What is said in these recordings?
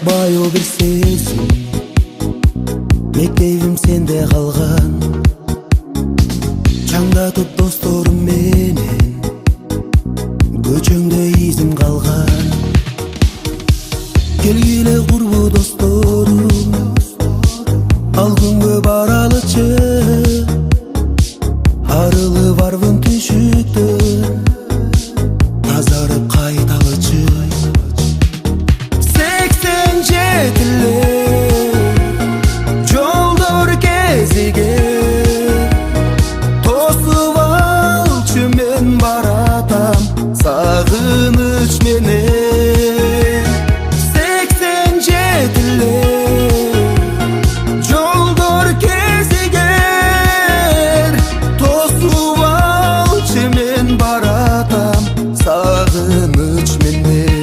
bayıl bir сезim, мектебим сенде калган. Чаңдатып досторум менен көчөңдө изим калган. Келгиле курбу досторум, ал күнгө баралычы. Арылы барбын түшүктөн, тазарып кайталычы. 87 жолдор кезиге тосуп алчы, мен баратам сагыныч менен. 87 жолдор кезиге тосуп алчы, мен баратам сагыныч менен.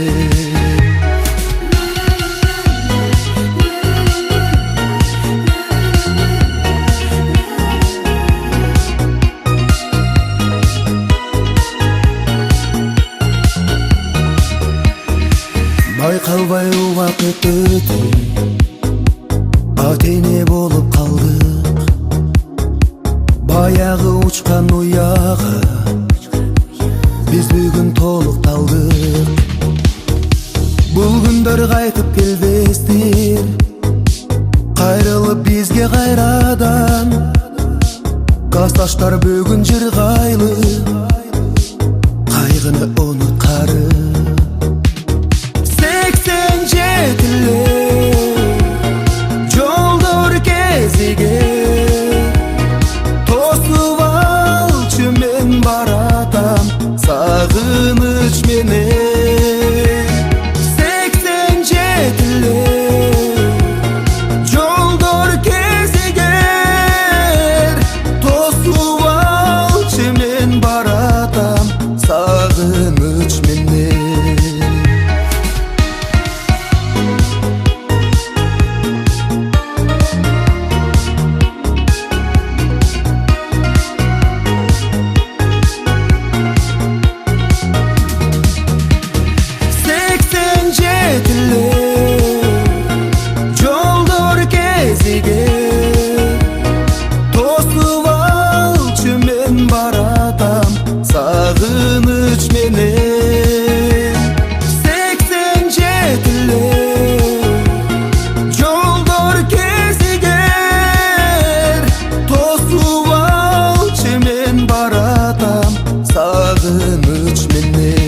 Байкалбай убакыт өтүп, ата-эне болуп калдык. Баягы учкан уяга биз бүгүн толукталдык. Бул күндөр кайтып келбестир, кайрылып бизге кайрадан. Классташтар бүгүн жыргайлы, кайгыны унуткарып. 87 жолдор кезиге тосуп алчы, мен баратам сагыныч менен. 87 жолдор кезиге тосуп алчы, мен баратам сагыныч менен. Жолдор кезиге тосуп алчы, мен баратам сагыныч менен. 87 жолдор кезиге тосуп алчы, мен баратам сагыныч менен.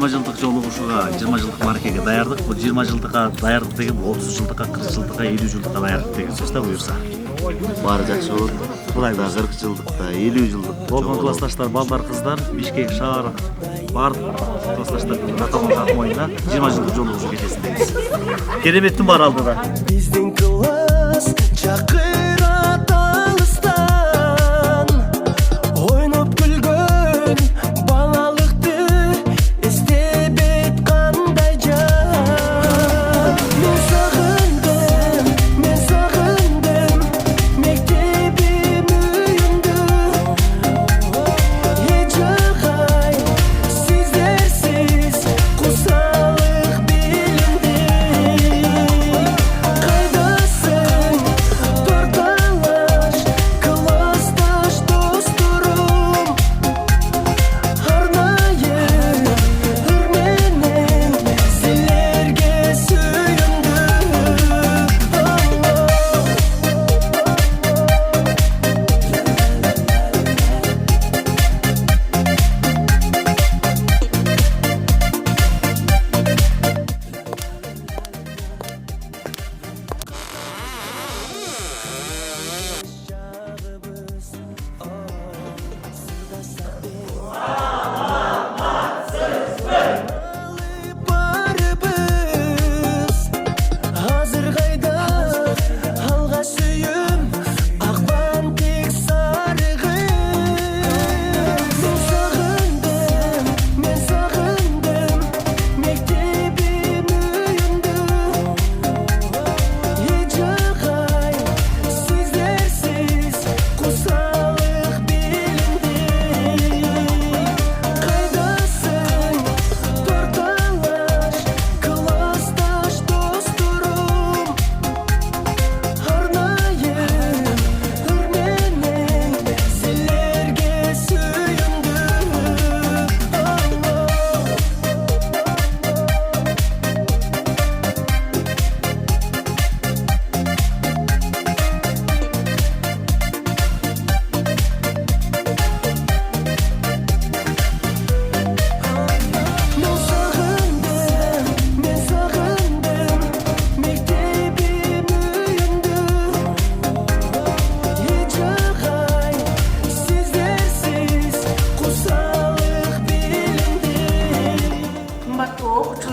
Жылдык жолугушууга, 20 жылдык маркеге даярдык. Бул 20 жылдыкка даярдык деген 30 жылдыкка, 40 жылдыкка, 50 жылдыкка даярдык деген сөз да буюрса. Баары жакшы болот. Кудайда 40 жылдыкта, 50 жылдык Болгон классташтар, балдар, кыздар Бишкек шаары бардык классташтар аталган моюна 20 жылдык жолугушуу кетесин дейбиз. Кереметтин бар алдыда. Биздин класс чакырат алыстан, ойноп күлгөн балалыкты эстебет кандай жан. Мен сагындым мектебим, үйүмдү. Эч агай сиздерсиз кусалык билимди. Кайдасың?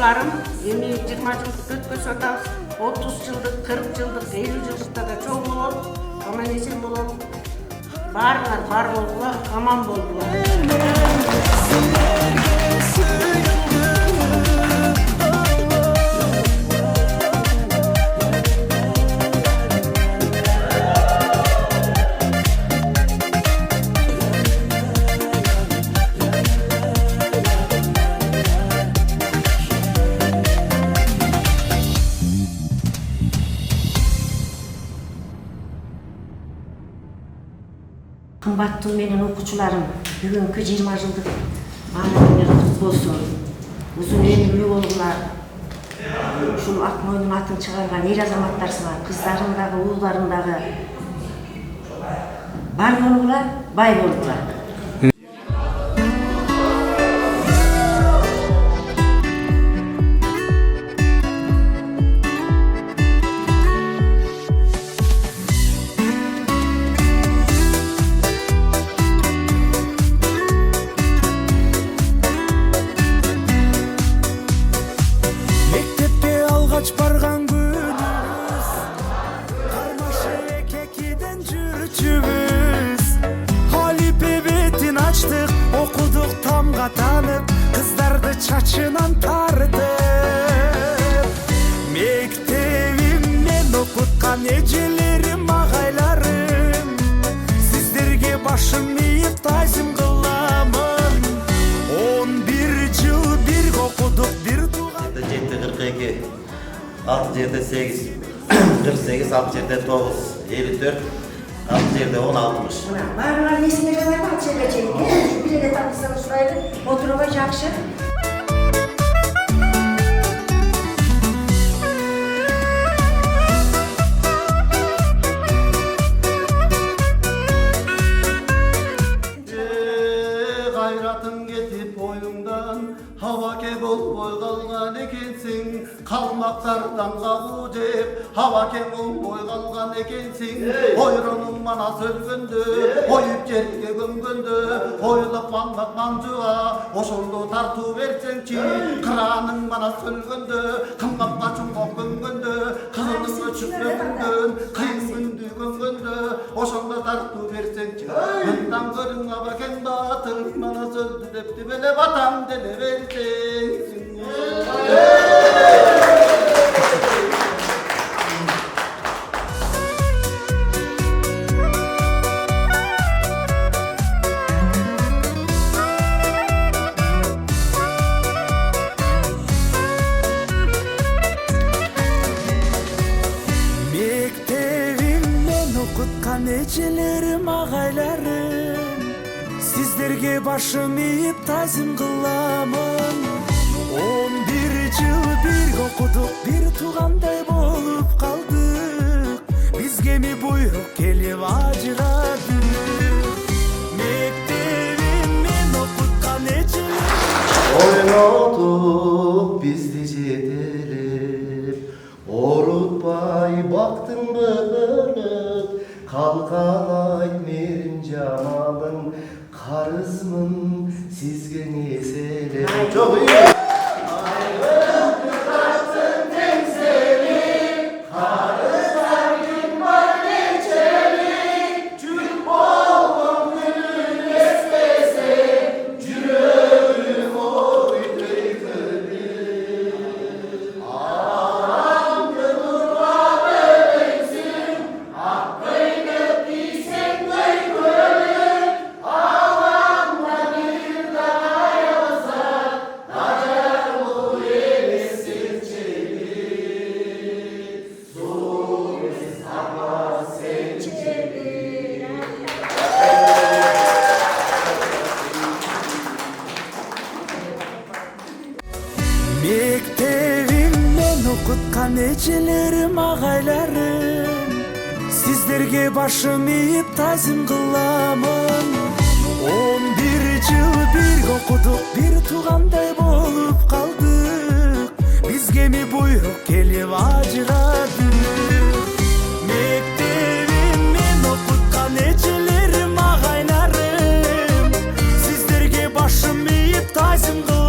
окуучуларым эми 20 жылдык өткөзүп атабыз. 30 жылдык, 40 жылдык, 50 жылдыкта да чоң болот, аман эсен болот. Баарыңар бар болгула, аман болгула. Кымбаттуу менин окуучуларым, бүгүнкү 20 жылдык бааланыңар кут болсун. Узун өмүрлүү болгула. Ушул ак мойнун атын чыгарган эр азаматтарсыңар, кыздарым дагы, уулдарым дагы бар болгула, бай болгула. Мектепке алгач барган күнүбүз, кармашы кекиден жүрчүбүз. Алипе бетин ачтык, окудук тамга танып, кыздарды чачынан тартып. Мектебиммен окуткан эжелерим, агайларым, сиздерге башым ийип тайзым кыламын. 11 жыл бирге окудук, бир тууган 7-42, 6-8, 48, 6-9, 54, 6-10-60. Баарыңар несиңер бар ал жерге чейин. Бир эле тапсырсаң сурайды, отурбай жакшы. Gayratın getip oyundan havake bolboy kalgan ekensin. Kalmaklardan kavu cep havake bolboy kalgan ekensin. Oyronun bana sölgündü, oyup yerge gömgündü. Oyulup manlak mancığa, oşoldu tartu versençi. Kıranın bana sölgündü, kımkapka çunkok gömgündü. Kızının öçüp gömgündün, kıyın gündü gömgündü. Oşoldu tartu versençi. Bundan görün abaken batır, bana sözdü depti bele vatan dele versensin. Mektebimden okutkan ecelerim, agaylarım, sizlerge başım iyip tazim kılamın. 11 yıl bir okuduk, bir tuğanday bolup kaldık. Biz gemi buyruk kelip acıradık. Mektebimden okutkan ecelerim. Oynadık biz dijidelip, orutpay baktın bölüp, kalkan aytmerim camalın, karızmın sizge neselip. Çok iyi. Mektebimden okutkan ecelerim, agaylarım, sizlerge başım iyip tazim kılamın. 11 yıl bir okuduk, bir tuğanday bolup kaldık. Biz gemi buyruk kelip acıradık. Mektebimden okutkan ecelerim, agaylarım, sizlerge başım iyip tazim kılamın.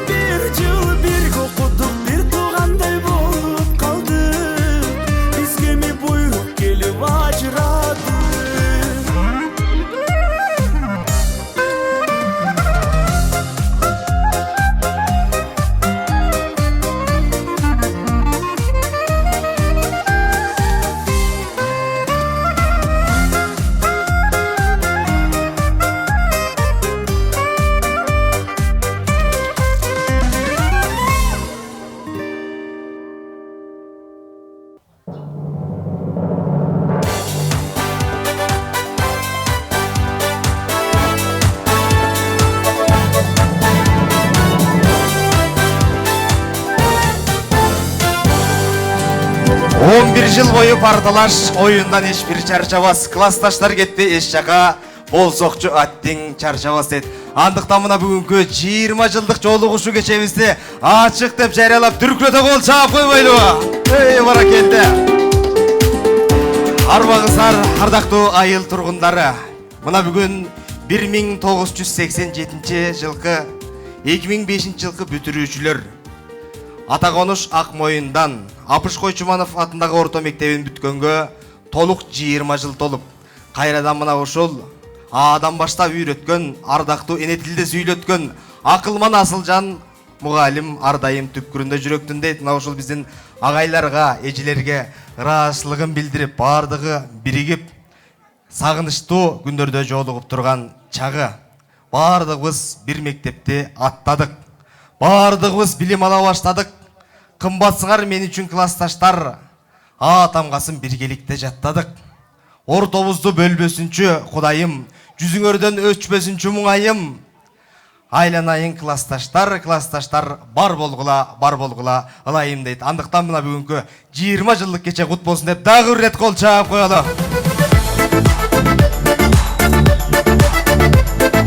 11 11 жыл бойы парталаш, ойындан ешбір чарчабас. Классташтар кетті еш жақа, болсоқчу аттың чарчабас деді. Андықтан мына бүгінгі 20 жылдық жолығышу кечебізді ашық деп жариялап дүркілете қол чаап қойбайлы. Ей, баракелді. Арбағыздар, ардақтуу айыл тұрғындары. Мына бүгін 1987 жылқы, 2005 жылқы бүтірүүчүлөр. Атақоныш Ақмойындан Апыш Койчуманов атындағы орта мектебин бүткөнгө толук 20 жыл толуп, кайрадан мына ушул A'дан баштап үйрөткөн, ардактуу эне тилде сүйлөткөн акылман Асылжан мугалим ардайым түпкүрүндө жүрөктүн дейт. Мына ушул биздин агайларга, эжелерге ыраазычылыгын билдирип, бардыгы биригип, сагынычтуу күндөрдө жолугуп турган чагы. Бардыгыбыз бир мектепти аттадык. Бардыгыбыз билим ала баштадык. Кымбатсыңар мен үчүн классташтар. А тамгасын биргеликте жаттадык. Ортобузду бөлбөсүнчү Кудайым, жүзүңөрдөн өчпөсүнчү муңайым. Айланайын классташтар, классташтар бар болгула ылайым дейт. Андыктан мына бүгүнкү 20 жылдык кече кут болсун деп дагы бир рет кол чаап коелу.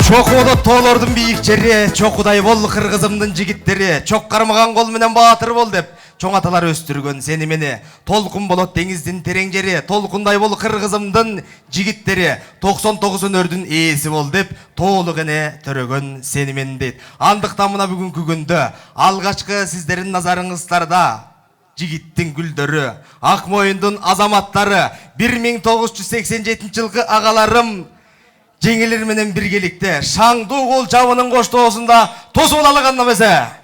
Чок одот тоолордун бийикчери, чок Кудай бол кыргызымдын жигиттери, чок кармаган кол менен баатыр бол деп чоң аталар өстүргөн сени мени. Толкун болот деңиздин терең жери, толкундай бол кыргызымдын жигиттери, 99 өнөрдүн ээси бол деп тоолук эне төрөгөн сени мени дейт. Андыктан мына бүгүнкү күндө алгачкы сиздердин назарыңыздарда жигиттин гүлдөрү, Акмоюндун азаматтары, 1987 жылкы агаларым жеңилер менен биргеликте шаңдуу кол жабынын коштоосунда тосуп алган эмесе.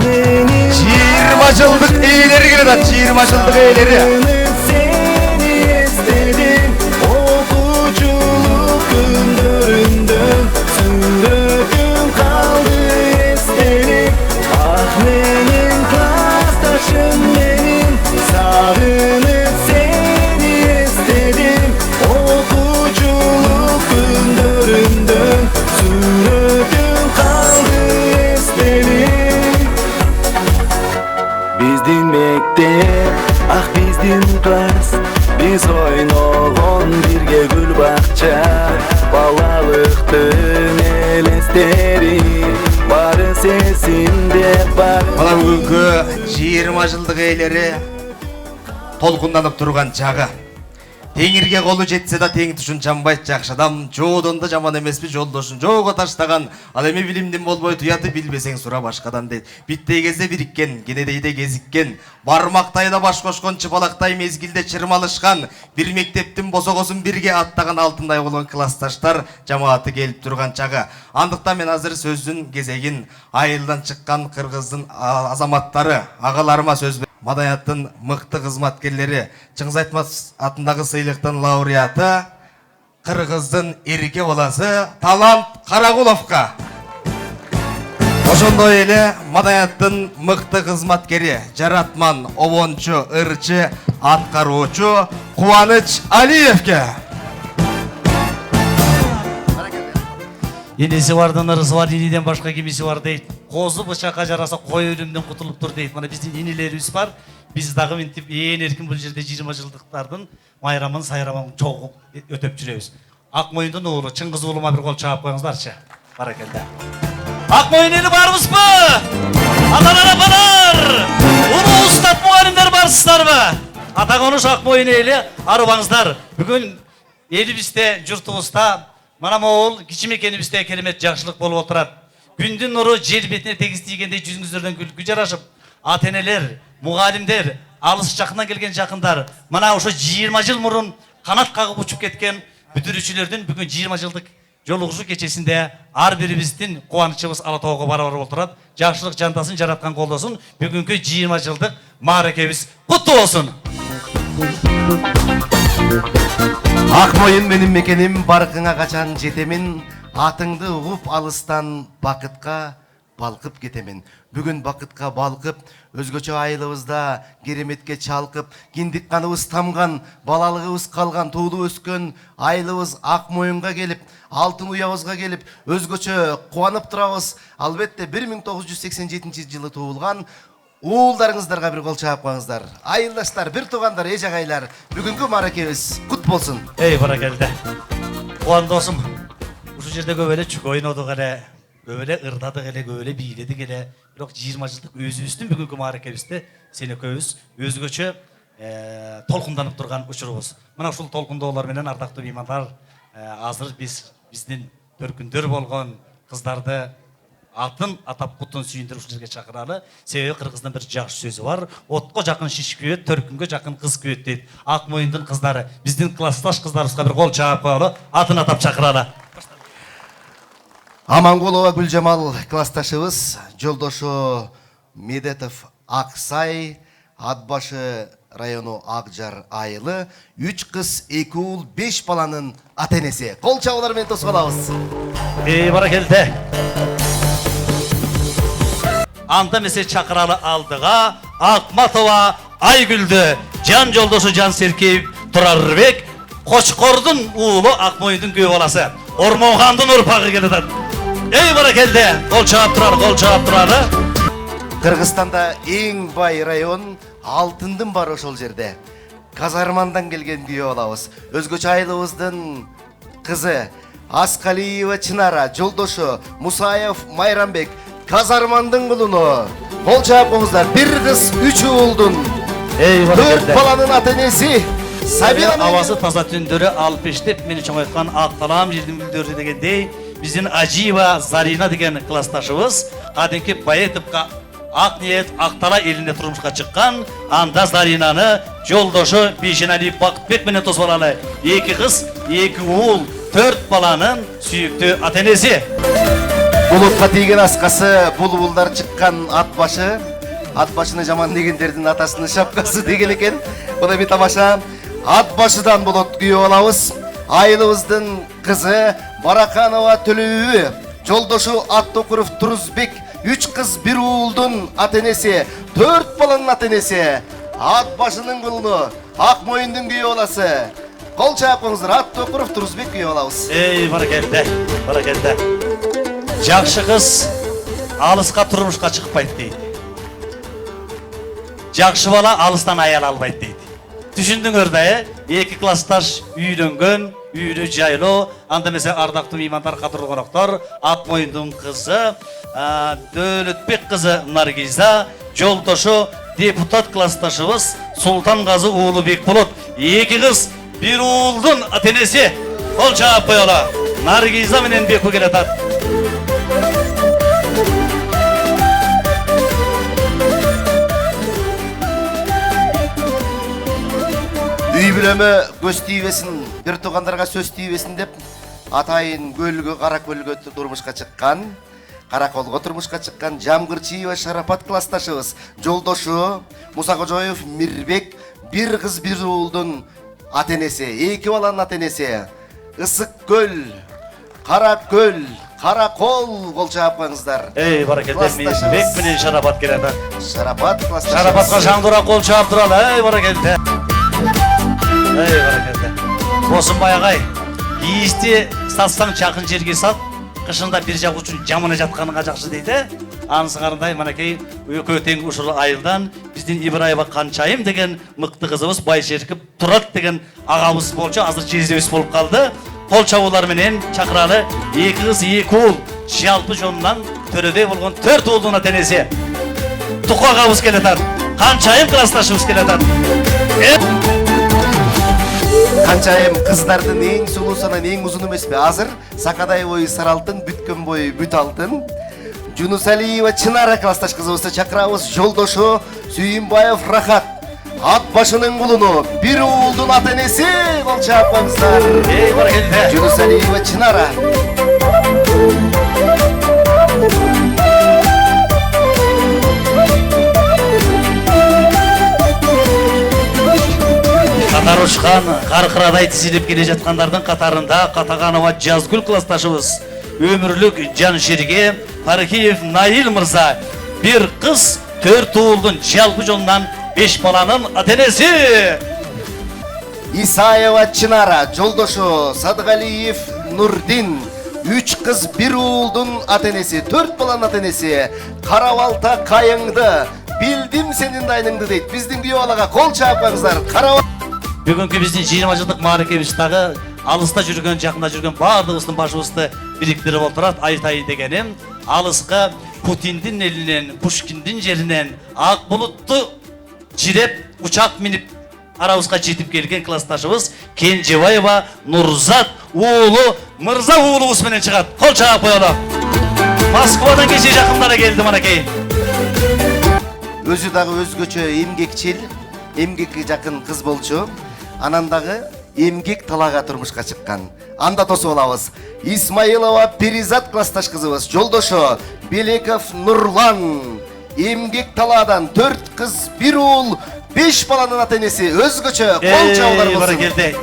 20 жылдык ээлери келет, 20 жылдык ээлери. Seni istedim okuculuk gündöründen Sürüdüm kaldı estelik Ah benim klastaşım benim Sağınıp seni istedim Okuculuk gündöründen Sürüdüm kaldı estelik Bizdin mektep, ah bizdin klas Biz oynogon birge gül bakça Balalıktın elesteri Bары sesinde бар Мына бүгүнкү 20 жылдык ээлери толкунданып турган чагы. Теңирге колу жетсе да тең тушун жамбайт жакшы адам, жоодон да жаман эмеспи жолдошун жоого таштаган. Ал эми билимдин болбой туяты билбесең сура башкадан дейт. Биттей кезде бириккен, кенедейде кезиккен, бармактайда баш кошкон чыпалактай мезгилде чырмалышкан, бир мектептин босогосун бирге аттаган алтындай болгон классташтар жамааты келип турган чагы. Андыктан мен азыр сөздүн кезегин айылдан чыккан кыргыздын азаматтары, агаларыма сөз берем. Маданияттын мыкты кызматкерлери, Чыңгыз Айтматов атындагы сыйлыктын лауреаты, кыргыздын эрке баласы Талант Карагуловго. Ошондой эле Маданияттын мыкты кызматкери, жаратман, обончу, ырчы, аткаруучу Кубаныч Алиевге. Енесі бардын ырысы бар, енеден башка кимиси бар дейт. Козу бычакка жараса кой өлүмдөн кутулуптур дейт. Мына биздин энелерибиз бар. Биз дагы мынтип ээн эркин бул жерде 20 жылдыктардын майрамын, сайрамын чогуп өтөп жүрөбүз. Акмоюндун уулу Чыңгыз уулума бир кол чаап коюңуздарчы. Баракелде. Акмоюн эли барбызбы? Аталар, апалар! Улуу устат мугалимдер барсыздарбы? Атаконыш Акмоюн эли арыбаңыздар. Бүгүн элибизде, журтубузда мана могул кичи мекенибизде керемет жакшылык болуп отурат. Күндүн нуру жер бетине тегиз тийгендей жүзүңүздөрдөн күлкү жарашып, ата-энелер, мугалимдер, алыс жакындан келген жакындар, мана ошо 20 жыл мурун канат кагып учуп кеткен бүтүрүүчүлөрдүн бүгүн 20 жылдык жолугушуу кечесинде ар бирибиздин кубанычыбыз ала тоого барабар болуп турат. Жакшылык жантасын жараткан колдосун. Бүгүнкү 20 жылдык мааракебиз куттуу болсун. Акмоюн менин мекеним, баркыңа качан жетемин, атыңды угуп алыстан бакытка балкып кетемин. Бүгүн бакытка балкып, өзгөчө айылыбызда кереметке чалкып, киндик каныбыз тамган, балалыгыбыз калган, туулуп өскөн айылыбыз Акмоюнга келип, алтын уябызга келип, өзгөчө кубанып турабыз. Албетте 1987 жылы туулган уулдарыңыздарга бир кол чаап коюңуздар. Айылдаштар, бир туугандар, эже агайлар, бүгүнкү мааракебиз кут болсун. Эй, баракелде. Куан досым, ушул жерде көп эле чүк ойнодук эле, көп эле ырдадык эле, көп эле бийледик эле. Бирок 20 жылдык өзүбүздүн бүгүнкү мааракебизде сен экөөбүз өзгөчө толкунданып турган учурубуз. Мына ушул толкундоолор менен ардактуу меймандар, азыр биздин төркүндөр болгон кыздарды атын атап кутун сүйүндүрүп ушул жерге чакыралы. Себеби кыргыздын бир жакшы сөзү бар. Отко жакын шиш күйөт, төркүнгө жакын кыз күйөт дейт. Ак моюндун кыздары, биздин классташ кыздарыбызга бир кол чаап коелу, атын атап чакыралы. Амангулова Гүлжамал классташыбыз, жолдошу Медетов Аксай, Атбашы району Акжар айылы, 3 кыз, 2 уул, 5 баланын ата-энеси. Кол чабуулар менен тосуп алабыз. Баракелде. Анда месе чакыралы алдыга Акматова Айгүлдү, жан жолдошу Жан Серкеев Турарбек, Кочкордун уулу Акмоюндун күйөө баласы, Ормогандын урпагы келет. Баракелде. Кол чаап туралы. Кыргызстанда эң бай район алтындын бар ошол жерде. Казармандан келген күйөө алабыз. Өзгөчө айылыбыздын кызы Аскалиева Чынара, жолдошу Мусаев Майрамбек, Казармандын кулуну. Кол чаап коюңуздар. Бир кыз, 3 уулдун 4 баланын ата-энеси. Авасы таза түндөрү алып эштеп мени чоңойткан ак талам жердин гүлдөрү дегендей, биздин Ажиева Зарина деген классташыбыз кадимки Баетовка ак ниет Актала элинде турмушка чыккан. Анда Заринаны жолдошу Бейшеналиев Бакытбек менен тосуп алалы. 2 кыз, 2 уул, 4 баланын сүйүктүү ата-энеси. Булутка тийген аскасы, булбулдар чыккан Атбашы. Атбашыны жаман дегендердин атасынын шапкасы деген экен. Буна бир тамаша. Атбашыдан болот күйөө алабыз. Айылыбыздын кызы Бараканова Төлөбү, жолдошу Аттокуров Турузбек, 3 кыз, 1 уулдун ата-энеси, 4 баланын ата-энеси. Атбашынын кулуну, Ак моюндун күйөө баласы. Кол чаап коюңуздар. Аттокуров Турузбек күйөө алабыз. Баракелде. Жакшы кыз алыска турмушка чыкпайт дейт. Жакшы бала алыстан аял албайт дейт. Түшүндүңөр да, 2 классташ үйлөнгөн, үйрү жайлоо. Анда месе ардактуу меймандар, кадырлуу коноктор, Ак моюндун кызы Дөөлөтбек кызы Наргиза, жолдошу депутат классташыбыз Султангазы уулу Бекболот, 2 кыз, 1 уулдун ата-энеси. Кол чаап коелу. Наргиза менен Бекбу келатат. Үй бүлөмө көз тийбесин, бир туугандарга сөз тийбесин деп атайын көлгө, кара көлгө турмушка чыккан, Караколго турмушка чыккан Жамгырчиева Шарапат классташыбыз, жолдошу Мусакожоев Мирбек, 1 кыз, 1 уулдун ата-энеси, 2 баланын ата-энеси. Ысык көл, кара көл, Каракол, кол чаап коюңуздар. Баракелде. Мирбек менен Шарапат келет. Шарапат классташыбыз. Шарапатка жандыра кол чаап туралы. Баракелде. Баракелде. Босунбай агай, кийизди сатсаң чакын жерге сат, кышында бир жак үчүн жамана жатканыңа жакшы дейт. Анысы карындай, манакей экөө тең ушул айылдан биздин Ибраева Канчайым деген мыкты кызыбыз Байшеркип Турат деген агабыз болчу, азыр жездебес болуп калды. Кол чабуулар менен чакыралы. 2 кыз, 2 уул, жалпы жонунан төрөдөй болгон 4 уулдун ата-энеси. Туку агабыз келатат. Канчайым классташыбыз келатат. Канчайым кыздардын эң сулуусунан эң узун эмеспи? Азыр сакадай бою сары алтын, бүткөн бою бүт алтын. Жунусалиева Чынара классташ кызыбызды чакырабыз, жолдошу Сүйүнбаев Рахат, Атбашынын кулуну, 1 уулдун ата-энеси. Кол чаап коюңуздар. Баракелде. Жунусалиева Чынара. Катар ушкан, каркырадай тизилип келе жаткандардын катарында Катаганова Жазгүл классташыбыз, өмүрлүк Жанширге Пархиев Наил мырза, 1 кыз, 4 уулдун жалпы жолунан 5 баланын ата-энеси. Исаева Чынара, жолдошу Садыгалиев Нурдин, 3 кыз, 1 уулдун ата-энеси, 4 баланын ата-энеси. Карабалта Кайыңды, Билдим сенин дайныңды дейт. Биздин күйөө балага кол чапаңыздар. Карап Бүгүнкү биздин 20 жылдык мааракебиз дагы алыста жүргөн, жакында жүргөн баардыгыбыздын башыбызды бириктирип отурат. Айтайын дегеним, алыска Путиндин элинен, Пушкиндин жеринен ак булутту чиреп, учак минип арабызга жетип келген классташыбыз Кенжебаева Нурзат уулу Мырза уулубуз менен чыгат. Кол чаап коелу. Москвадан кеше жакындара келди манакей. өзү дагы өзгөчө эмгекчил, эмгекке жакын кыз болчу. Анан дагы эмгек талаага турмушка чыккан. Анда тосуп алабыз. Исмаилова Перизат классташ кызыбыз, жолдошу Белеков Нурлан. Эмгек талаадан 4 кыз, 1 уул, 5 баланын ата-энеси өзгөчө кол чабуулар болсун. Баракелде.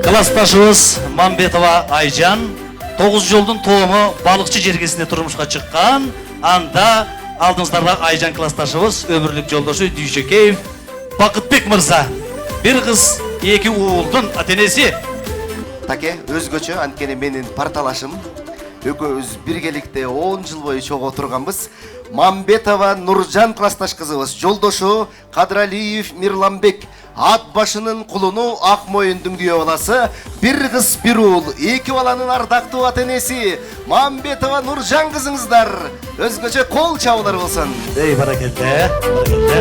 Классташыбыз Мамбетова Айжан 9 жолдун тоому балыкчы жергесинде турмушка чыккан. Анда алдыңыздарга Айжан классташыбыз өмүрлүк жолдошу Дүйшөкеев Бакытбек мырза. 1 кыз, 2 уулдун ата-энеси. Таке, өзгөчө анткени менин парталашым. Экөөбүз биргеликте 10 жыл бою чогуу отурганбыз. Мамбетова Нуржан классташ кызыбыз, жолдошу Кадралиев Мирланбек. Ат башынын кулуну ак моюндун күйөө баласы, 1 кыз, 1 уул, 2 баланын ардактуу ата-энеси Мамбетова Нуржан кызыңыздар. Өзгөчө кол чабуулар болсун. Эй, баракелде, баракелде.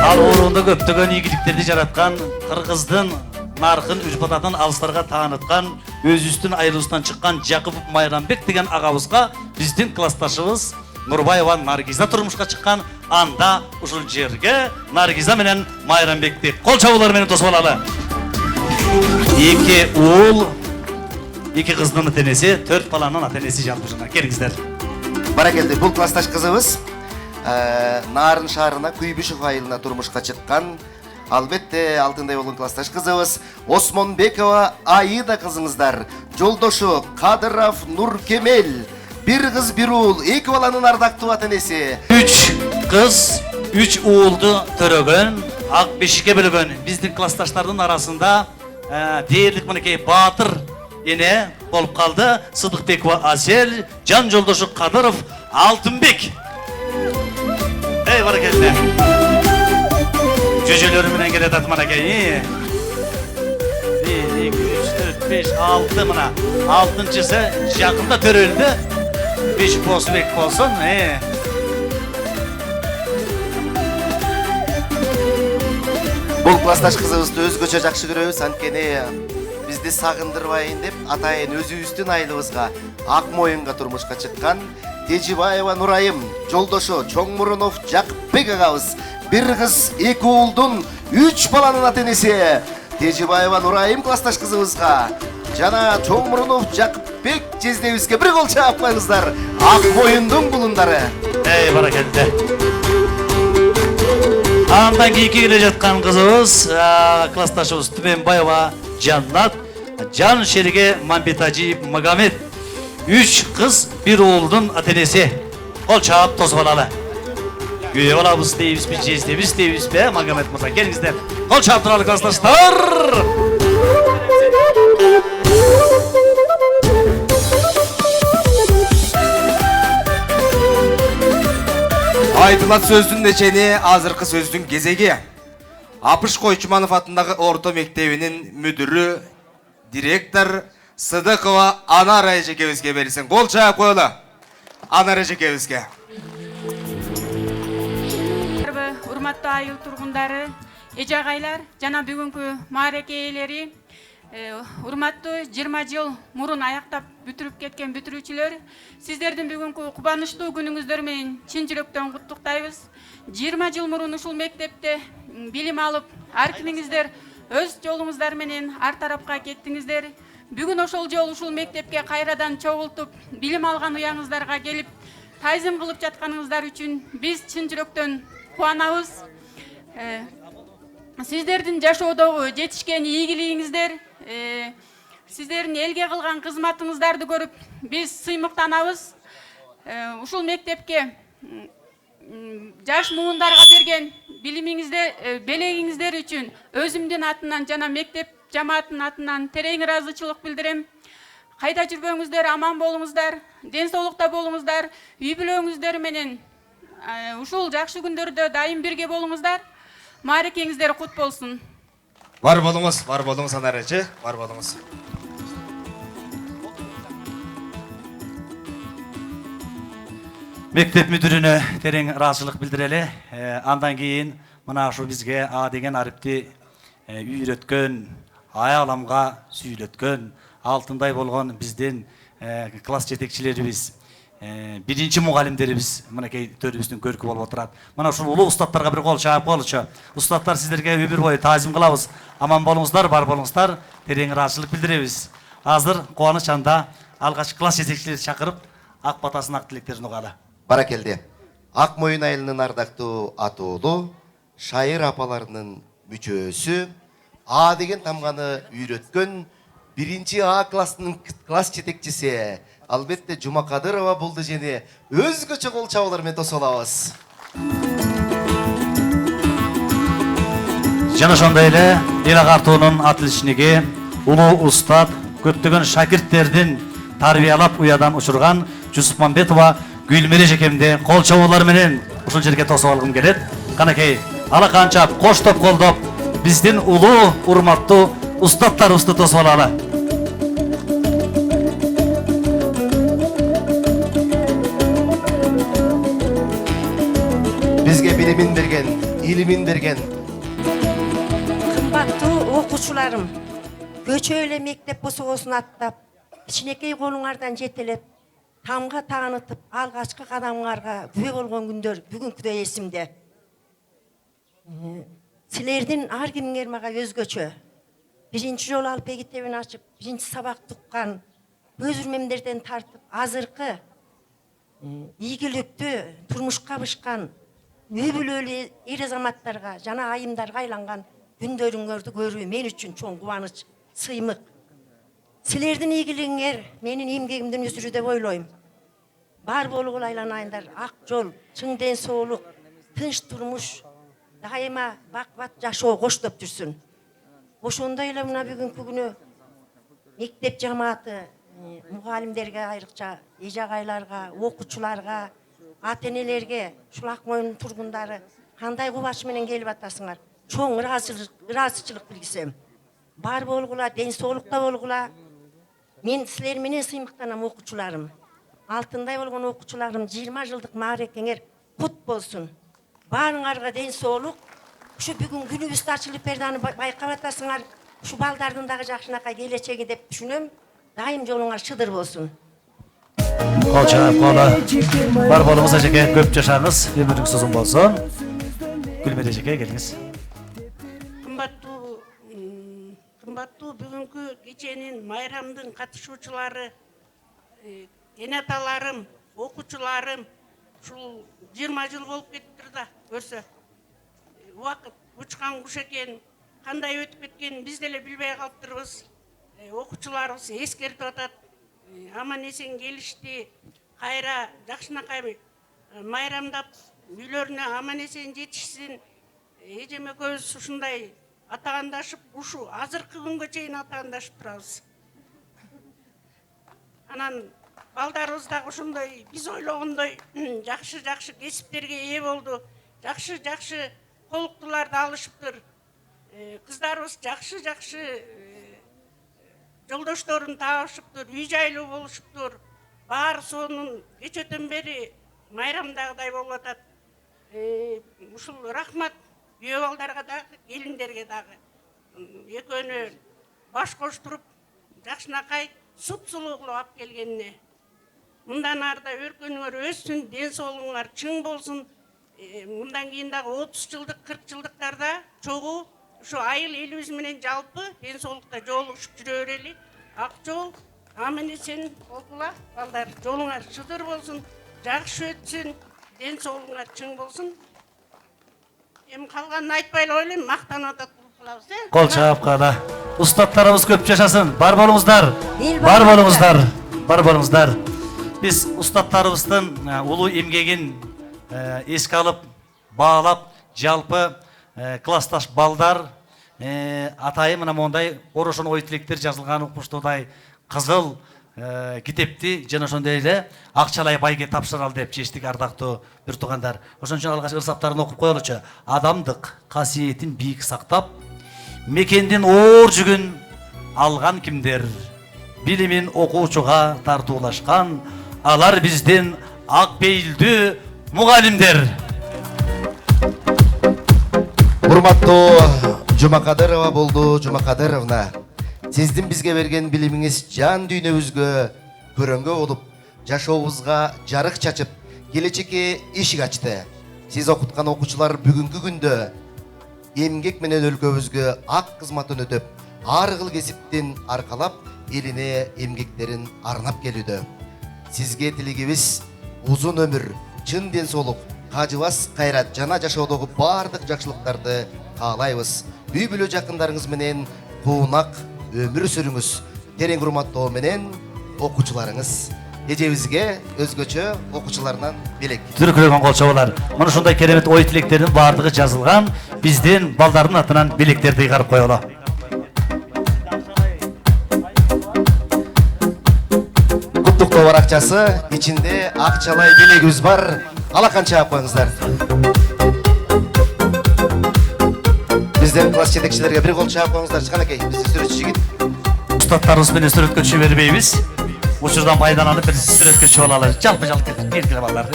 Сал орунда көптөгөн ийгиликтерди жараткан, кыргыздын наркын үжбатадан алыстарга тааныткан, өзүбүздүн айылыбыздан чыккан Жакупов Майрамбек деген агабызга биздин классташыбыз Нурбаева Наргиза турмушка чыккан. Анда ушул жерге Наргиза менен Майрамбекти кол чабуулар менен тосуп алалы. 2 уул, 2 кыздын ата-энеси, 4 баланын ата-энеси жалпышына. Келиңиздер. Баракелди, бул классташ кызыбыз Нарын шаарына Күйбүшев айылына турмушка чыккан. Албетте алтындай болгон классташ кызыбыз Осмонбекова Аида кызыңыздар, жолдошу Кадыров Нуркемел. 1 кыз, 1 уул, 2 баланын ардактуу ата-энеси. 3 кыз, 3 уулду төрөгөн, ак бешикке бөлгөн биздин классташтардын арасында дээрлик мынакей баатыр эне болуп калды. Сыдыкбекова Асел, жан жолдошу Кадыров Алтынбек. Эй, баракелде. Жүжөлөрү менен келет атманакей. 1, 2, 3, 4, 5, 6 мына. 6-чысы жакында төрөлдү. 5 Босбек болсун. Бул классташ кызыбызды өзгөчө жакшы көрөбүз, анткени бизди сагындырбайын деп атайын өзүбүздүн айылыбызга ак моюнга турмушка чыккан. Тежибаева Нурайым, жолдошу Чоңмурунов Жакпек агабыз. 1 кыз, 2 уулдун 3 баланын ата-энеси Тежибаева Нурайым классташ кызыбызга жана Чоңмурунов Жакпек жездебизге бир кол чаап коюңуздар. Ак моюндун кулундары. Эй, баракелде. Андан кийинки келе жаткан кызыбыз классташыбыз Түменбаева Жаннат, жан шериге Мамбетажиев Магомед. 3 кыз, 1 уулдун ата-энеси. Кол чаап тосуп алалы. Күйөө балабыз дейбизби, жездебиз дейбизби, Магомед мырза, келиңиздер. Кол чаап туралы классташтар. Айтылат сөздүн нечени, азыркы сөздүн кезеги. Апыш Койчуманов атындагы орто мектебинин мүдүрү, директор Сыдыкова Анар эжекебизге берилсин. Кол чаап коелу. Анар эжекебизге. Урматтуу айыл тургундары, эже агайлар жана бүгүнкү маареке ээлери, урматтуу 20 жыл мурун аяктап бүтүрүп кеткен бүтүрүүчүлөр, сиздердин бүгүнкү кубанычтуу күнүңүздөр менен чын жүрөктөн куттуктайбыз. 20 жыл мурун ушул мектепте билим алып, ар кимиңиздер өз жолуңуздар менен ар тарапка кеттиңиздер. Бүгүн ошол жол ушул мектепке кайрадан чогултуп, билим алган уяңыздарга келип, тайзым кылып жатканыңыздар үчүн биз чын жүрөктөн кубанабыз. Сиздердин жашоодогу жетишкен ийгилигиңиздер, сиздердин элге кылган кызматыңыздарды көрүп биз сыймыктанабыз. Ушул мектепке жаш муундарга берген билимиңиз белегиңиздер үчүн өзүмдүн атынан жана мектеп жамаатынын атынан терең ыраазычылык билдирем. Кайда жүрбөңүздөр, аман болуңуздар, ден соолукта болуңуздар, үй бүлөңүздөр менен ушул жакшы күндөрдө дайым бирге болуңуздар. Маарекеңиздер кут болсун. Бар болуңуз Анар эже, бар болуңуз. Мектеп мүдүрүнө терең ыраазычылык билдирели. Андан кийин мына ушу бизге А деген арипти үйрөткөн, аяламга сүйлөткөн, алтындай болгон биздин класс жетекчилерибиз, биринчи мугалимдерибиз мынакей төрүбүздүн көркү болуп отурат. Мына ушул улуу устаттарга бир кол чаап коелучу. Устаттар, сиздерге өмүр бою таазим кылабыз. Аман болуңуздар, бар болуңуздар. Терең ыраазычылык билдиребиз. Азыр кубаныч анда алгач класс жетекчилерин чакырып, ак батасын, ак тилектерин угалы. Баракелде. Ак Моюн айылынын ардактуу атоолу, шайыр апаларынын мүчөсү, А деген тамганы үйрөткөн биринчи А класстын класс жетекчиси албетте Жумакадырова болду жени өзгөчө кол чабуулар менен тосолобуз. Жана ошондой эле эл агартуунун атылышниги улуу устат, көптөгөн шакирттердин тарбиялап уядан учурган Жусупмамбетова Гүлмере жекемди кол чабуулар менен ушул жерге тосуп алгым келет. Канакей, алаканчап коштоп колдоп биздин улуу урматтуу устаттарыбызды тосуп алалы. Бизге билимин берген, илимин берген Кымбаттуу окуучуларым, көчө эле мектеп босогосун аттап, кичинекей колуңардан жетелеп, тамга таанытып, алгачкы кадамыңарга күбө болгон күндөр бүгүнкүдөй эсимде. Силердин ар кимиңер мага өзгөчө. Биринчи жолу алып мектебин ачып, биринчи сабак туккан, көз үрмемдерден тартып, азыркы ийгиликтүү турмушка бышкан үй бүлөлүү эр азаматтарга жана айымдарга айланган күндөрүңөрдү көрүү мен үчүн чоң кубаныч, сыймык. Силердин ийгилигиңер менин эмгегимдин өсүрү деп ойлойм. Бар болгула айланайындар, ак жол, чың ден соолук, тынч турмуш, дайыма бак-бат жашоо коштоп жүрсүн. Ошондой эле мына бүгүнкү күнү мектеп жамааты мугалимдерге, айрыкча эже агайларга, окуучуларга, ата-энелерге, ушул Ак Моюн тургундары кандай кубач менен келип атасыңар? Чоң ыраазычылык билгисем. Бар болгула, ден соолукта болгула. Мен силер менен сыймыктанам, окуучуларым. Алтындай болгон окуучуларым, 20 жылдык маарекеңер кут болсун. Баарыңарга ден соолук. Ушу бүгүн күнүбүздү ачылып берди, аны байкап атасыңар. Ушу балдардын дагы жакшынакай келечеги деп түшүнөм. Дайым жолуңар шыдыр болсун. Кол чаап кола. Бар болуңуз эжеке, көп жашаңыз, өмүрүңүз узун болсун. Гүлмере эжеке, келиңиз. Кымбаттуу бүгүнкү кеченин майрамдын катышуучулары, эне аталарым, окуучуларым, ушул 20 жыл болуп кетиптир да, көрсө. Убакыт учкан куш экен, кандай өтүп кеткенин биз деле билбей калыптырбыз. Окуучуларыбыз эскертип атат. Аман эсен келишти, кайра жакшынакай майрамдап, үйлөрүнө аман эсен жетишсин. Эжем экөөбүз ушундай атаандашып, ушу азыркы күнгө чейин атаандашып турабыз. Анан балдарыбыз дагы ошондой биз ойлогондой жакшы кесиптерге ээ болду. Жакшы колуктуларды алышыптыр. Кыздарыбыз жакшы жолдошторун таашыптыр, үй жайлуу болушуптур. Баары сонун кечөтөн бери майрамдагыдай болуп атат. Ушул рахмат күйөө балдарга дагы, келиндерге дагы. Экөөнү баш коштуруп, жакшынакай суп-сулуу кылып алып келгенине. Мындан арда өркөнүңөр өссүн, ден соолугуңар чың болсун. Мындан кийин дагы 30 жылдык, 40 жылдыктарда чогуу ушу айыл элибиз менен жалпы ден соолукта жолугушуп жүрө берели. Ак жол, аман эсен болгула, балдар, жолуңар шыдыр болсун, жакшы өтсүн, ден соолугуңар чың болсун. Эми калганын айтпай эле ойлойм, мактанып атат кылабыз, Кол чаап кала. Устаттарыбыз көп жашасын. Бар болуңуздар. Бар болуңуздар. Бар болуңуздар. Биз устаттарыбыздын улуу эмгегин эске алып, баалап, жалпы классташ балдар, атайы мына мондай орошон ой тилектер жазылган укмуштуудай кызыл китепти жана ошондой эле акчалай байге тапшырал деп чечтик ардактуу бир туугандар. Ошон үчүн алгач ырсаптарын окуп коелучу. Адамдык касиетин бийик сактап, мекендин оор жүгүн алган кимдер? Билимин окуучуга тартуулашкан, алар биздин ак бейилдүү мугалимдер. Урматтуу Жумакадырова болду, Жумакадыровна. Сиздин бизге берген билимиңиз жан дүйнөбүзгө көрөнгө болуп, жашообузга жарык чачып, келечекке эшик ачты. Сиз окуткан окуучулар бүгүнкү күндө эмгек менен өлкөбүзгө ак кызматын өтөп, ар кыл кесиптен аркалап, элине эмгектерин арнап келүүдө. Сизге тилегибиз узун өмүр, чын ден соолук, кажыбас кайрат жана жашоодогу бардык жакшылыктарды каалайбыз. Үй бүлө жакындарыңыз менен куунак өмүр сүрүңүз. Терең урматтоо менен окуучуларыңыз. Эжебизге өзгөчө окуучуларынан белек. Түркүлөгөн кол чабуулар. Мына ушундай керемет ой тилектердин бардыгы жазылган. Биздин балдардын атынан белектерди ыйгарып коелу. Куттуктоо баракчасы, ичинде акчалай белегибиз бар. Алакан чаап коюңуздар. Бизден класс жетекчилерге бир кол чаап коюңуздар. Чыканакей, биздин сүрөтчү жигит. Устаттарыбыз менен сүрөткө түшө бербейбиз. Учурдан пайдаланып бир сүрөткө чыгып алалы. Жалпы келгиле балдар.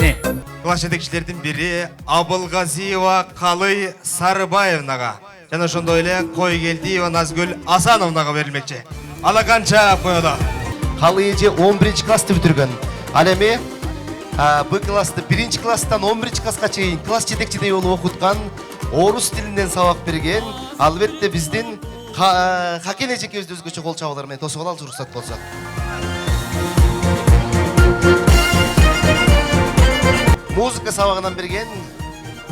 Класс жетекчилердин бири Абылгазиева Калый Сарыбаевнага жана ошондой эле Койгелдиева Назгүл Асановнага берилмекчи. Алакан чаап коелу. Калый эже 11 классты бүтүргөн. Ал эми Б классты 1 класстан 11 класска чейин класс жетекчидей болуп окуткан, орус тилинен сабак берген. Албетте биздин Хакен эжекебизди өзгөчө кол чабуулар менен тосуп алалы, уруксат болсо. Музыка сабагынан берген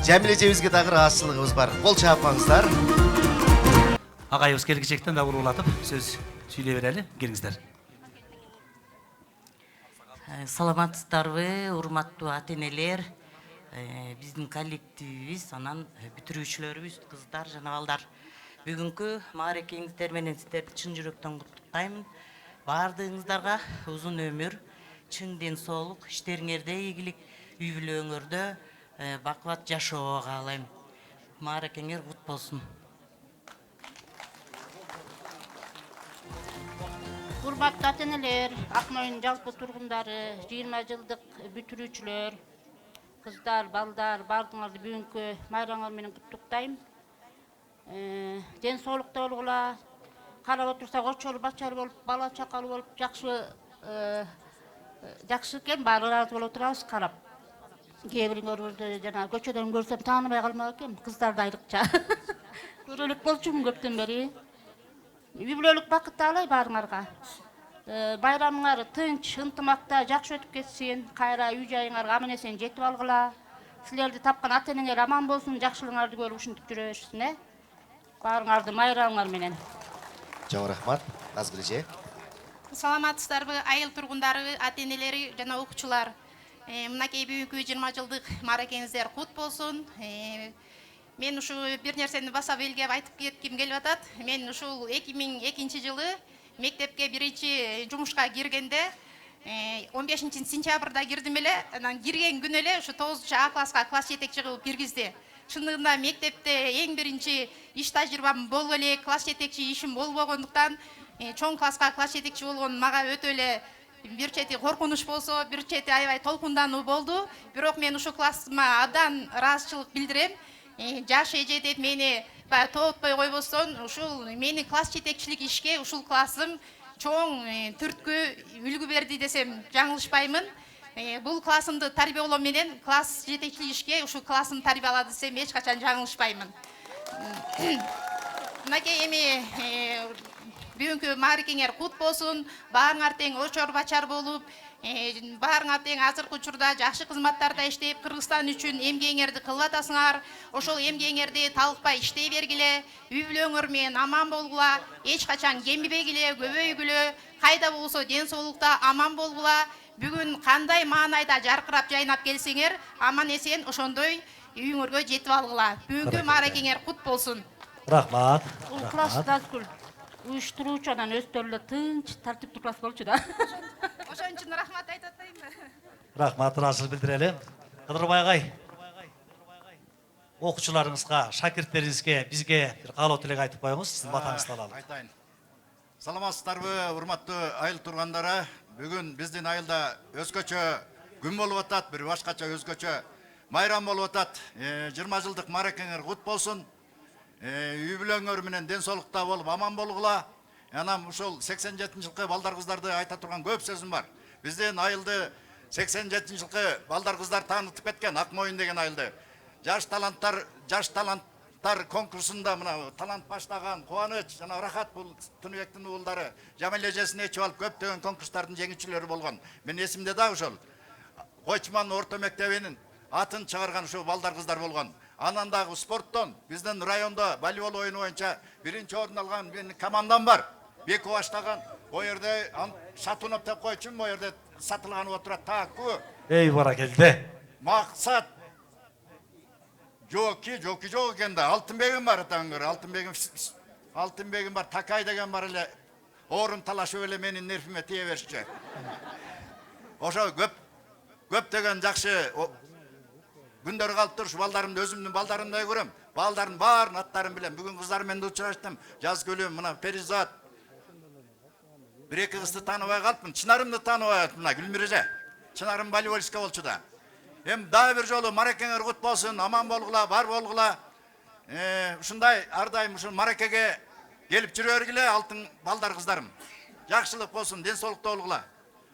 Жамил эжебизге дагы ыраазычылыгыбыз бар. Кол чаапаңыздар. Агайыбыз келгичектен да уруулатып сөз сүйлөй берели. Келиңиздер. Саламатсыздарбы, урматтуу ата-энелер, биздин коллективибиз, анан бүтүрүүчүлөрүбүз, кыздар жана балдар. Бүгүнкү мааракеңиздер менен сиздерди чын жүрөктөн куттуктайм. Баардыгыңыздарга узун өмүр, чың ден соолук, иштериңерде ийгилик, үй бүлөңөрдө бакубат жашоо каалайм. Мааракеңер кут болсун. Урматтуу ата-энелер, Акмойын жалпы тургундары, 20 жылдык бүтүрүүчүлөр, кыздар, балдар, бардыңарды бүгүнкү майрамыңар менен куттуктайм. Ден соолукта болгула, карап отурсак очор бачар болуп, бала чакалуу болуп, жакшы экен, баарыбыз болуп турабыз карап. Кээ бириңөрдү жана көчөдөн көрсөм тааныбай калмак экен, кыздарды айрыкча. Көрөлүк болчумун көптөн бери. Үй бүлөлүк бакыт таалай баарыңарга. Байрамыңар тынч, ынтымакта жакшы өтүп кетсин. Кайра үй жайыңарга аман-эсен жетип алгыла. Силерди тапкан ата-энеңер аман болсун, жакшылыгыңарды көрүп ушинтип жүрө берсин, Баарыңарды майрамыңар менен. Чоң рахмат, Назгүл эже. Саламатсыздарбы, айыл тургундары, ата-энелери жана окуучулар. Мынакей бүгүнкү 20 жылдык мааракеңиздер кут болсун. Мен ушу бир нерсени баса белгилеп айтып кетким келип атат. Мен ушул 2002 жылы мектепке биринчи жумушка киргенде 15 сентябрда кирдим эле. Анан кирген күнү эле ушу 9 класска класс жетекчи кылып киргизди. Чындыгында мектепте эң биринчи иш тажрыйбам болуп эле, класс жетекчи ишим болбогондуктан чоң класска класс жетекчи болгон мага өтө эле бир чети коркунуч болсо, бир чети аябай толкундануу болду. Бирок мен ушу классыма абдан ыраазычылык билдирем. Жаш эже деп мени тоотпой койбостон, ушул мени класс жетекчилик ишке ушул классым чоң түрткү үлгү берди десем жаңылышпаймын. Бул классымды тарбиялоо менен класс жетекчилик ишке ушул классым тарбиялады десем эч качан жаңылышпаймын. Мынакей эми бүгүнкү мааракеңер кут болсун, баарыңар тең очор бачар болуп, баарыңар тең азыркы учурда жакшы кызматтарда иштеп, Кыргызстан үчүн эмгегиңерди кылып атасыңар. Ошол эмгегиңерди талыкпай иштей бергиле, үй бүлөңөр менен аман болгула, эч качан кемибегиле, көбөйгүлө, кайда болсо ден соолукта аман болгула. Бүгүн кандай маанайда жаркырап жайнап келсеңер, аман эсен ошондой үйүңөргө жетип алгыла. Бүгүнкү мааракеңер кут болсун. Рахмат. Бул класс дазгүл уюштуруучу анан өздөрү эле тынч тартиптүү класс болчу да. Ошон үчүн рахмат айтып атпаймынбы? Рахмат, ыраазычылык билдирели. Кыдырбай агай, окуучуларыңызга, шакирттериңизге, бизге бир каалоо тилек айтып коюңуз, сиздин батаңызды алалы. Айтайын. Саламатсыздарбы, урматтуу айыл тургандары. Бүгүн биздин айылда өзгөчө күн болуп атат, бир башкача өзгөчө майрам болуп атат. 20 жылдык мааракеңер кут болсун. Үй бүлөңөр менен ден соолукта болуп аман болгула. Анан ушул 87 жылкы балдар кыздарды айта турган көп сөзүм бар. Биздин айылды 87 жылкы балдар кыздар таанытып кеткен Акмойын деген айылды. Жаш таланттар конкурсунда мына талант баштаган Кубаныч жана Рахат бул Тыныбектин уулдары Жамил эжесин ичип алып көптөгөн конкурстардын жеңүүчүлөрү болгон. Мен эсимде да ошол. Койчуман орто мектебинин атын чыгарган ушул балдар кыздар болгон. Анан дагы спорттон биздин райондо волейбол оюну боюнча биринчи орун алган менин командам бар. Беку баштаган. О жерде Шатунов деп койчумун, бу жерде сатылган отурат таку. Эй баракелде. Максат Жоки жок экен да. Алтынбегим бар атаңыр. Алтынбегим бар, Такай деген бар эле. Орун талашып эле менин нервиме тие беришчи. Ошо көп деген жакшы күндөр калып туруш балдарымды өзүмдүн балдарымдай көрөм. Балдардын баарын аттарын билем. Бүгүн кыздар менен учураштым. Жаз көлүм, мына Перизат. Бир эки кызды тааныбай калыпмын. Чынарымды тааныбай калыпмын, мына Гүлмирежа. Чынарым волейболистка болчу да. Дагы бир жолу мааракеңер кут болсун, аман болгула, бар болгула. Ушундай ар дайым ушул мааракеге келип жүрө бергиле, алтын балдар кыздарым. Жакшылык болсун, ден соолукта болгула.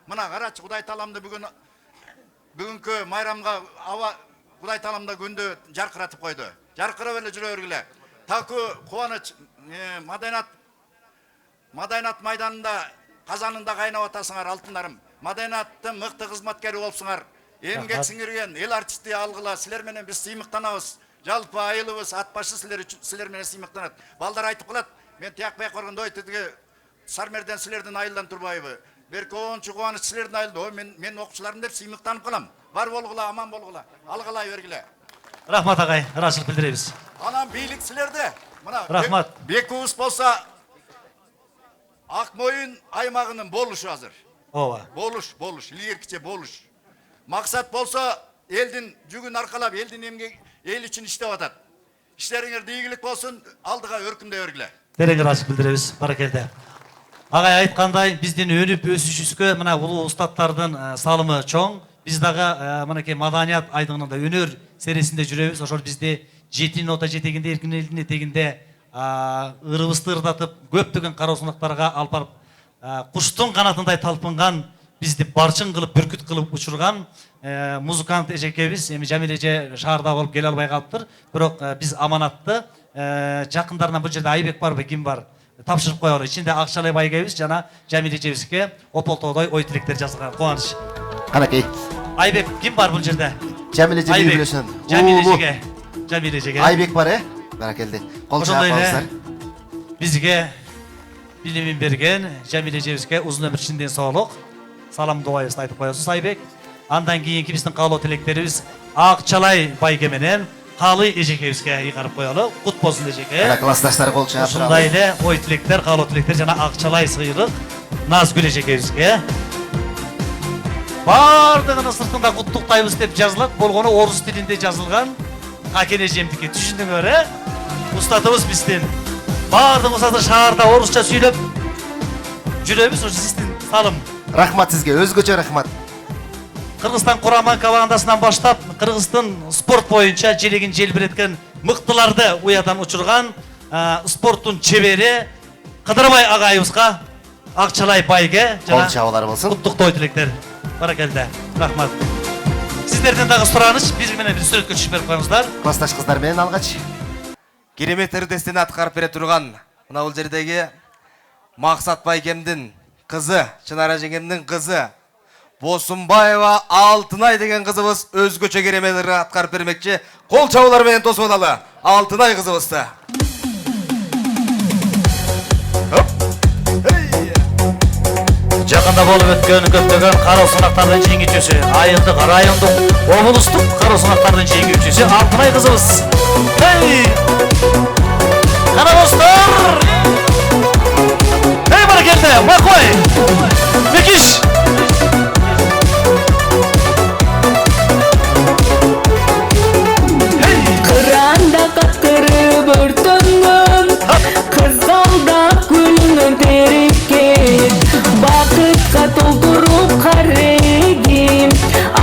Мына карачы, Кудай тааламды бүгүнкү майрамга аба Кудай тааламда күндү жаркыратып койду. Жаркырап эле жүрө бергиле. Таку Кубаныч Маданат майданында казанында кайнап атасыңар алтындарым. Маданаттын мыкты кызматкери болупсуңар. Эмгек сиңирген эл артисти алгыла, силер менен биз сыймыктанабыз. Жалпы айылыбыз ат башы силер менен сыймыктанат. Балдар айтып калат, мен тиякпай коргондо ойтуге Сармерден силердин айылдан турбайбы. Берки 10-чу Кубаныч силердин айылда, мен окуучуларым деп сыймыктанып калам. Бар болгула, аман болгула. Алгылай бергиле. Рахмат агай, ыраазычылык билдиребиз. Анан бийлик силерде. Мына Рахмат. Бекубуз болсо Акмойын аймагынын болушу азыр. Ооба. Болуш, илгеркиче болуш. Максат болсо элдин жүгүн аркалап, элдин эмгек эл үчүн иштеп атат. Иштериңерде ийгилик болсун, алдыга өркүндөй бергиле. Терең ыраазычылык билдиребиз. Баракелде. Агай айткандай, биздин өнүп өсүшүбүзгө мына улуу устаттардын салымы чоң. Биз дагы мынакей маданият айдыгында өнөр серисинде жүрөбүз. Ошол бизди жетин ота жетегинде, эркин элдин этегинде ырыбызды ырдатып, көптөгөн кароосундактарга алып барып, куштун канатындай талпынган, бизди барчын кылып, бүркүт кылып учурган музыкант эжекебиз, эми Жамил эже шаарда болуп келе албай калыптыр. Бирок биз аманатты жакындарынан бул жерде Айбек барбы, ким бар? Тапшырып коелу. Ичинде Акчалай байгебиз жана Жамил эжебизге ополтоодой ой тилектер жазылган. Кубаныч. Канакей. Айбек ким бар бул жерде? Жамил эже билесин. Жамил эжеге. Айбек бар, Баракелде. Кол чапаңыздар. Бизге билимин берген Жамил эжебизге узун өмүр чынден соолук. Салам дуайыбызды айтып коесуз Айбек. Андан кийинки биздин каалоо тилектерибиз Акчалай байге менен Калы эжекебизге ыйгарып коелу. Кут болсун эжеке. Ана классташтар кол чаап туралы. Ушундай эле ой тилектер, каалоо тилектер жана Акчалай сыйрык Назгүл эжекебизге. Бардыгын сыртында куттуктайбыз деп жазылат. Болгону орус тилинде жазылган. Акен эжемдики түшүндүңөр, Устатыбыз биздин. Бардыгыбыз азыр шаарда орусча сүйлөп жүрөбүз. Ошо сиздин салым. Рахмат сизге, өзгөчө рахмат. Кыргызстан курама командасынан баштап, Кыргыздын спорт боюнча желегин желбиреткен мыктыларды уядан учурган спорттун чебери Кыдырбай агайыбызга, Акчалай байге кол чабуулар болсун. Куттуктоо тилектер. Баракелде. Рахмат. Сиздерден дагы сураныч, биз менен бир сүрөткө түшүп берип коюңуздар. Классташ кыздар менен алгач. Керемет ырдестени аткарып бере турган мына бул жердеги Максат байгемдин кызы, Чынара жеңемдин кызы Босунбаева Алтынай деген кызыбыз өзгөчө керемет ырды аткарып бермекчи. Кол чабуулар менен тосуп алалы. Алтынай кызыбызды. Жақында болып өткен көптөгөн кароо сынактардын жеңүүчүсү, айылдык райондук облустук кароо сынактардын жеңүүчүсү Алтынай кызыбыз. Кана достор! Баракелде, Макой! Мекиш! Kıranda katırıp örtüngün Kızılda gülünün terikket Bakıtka doldurup karregim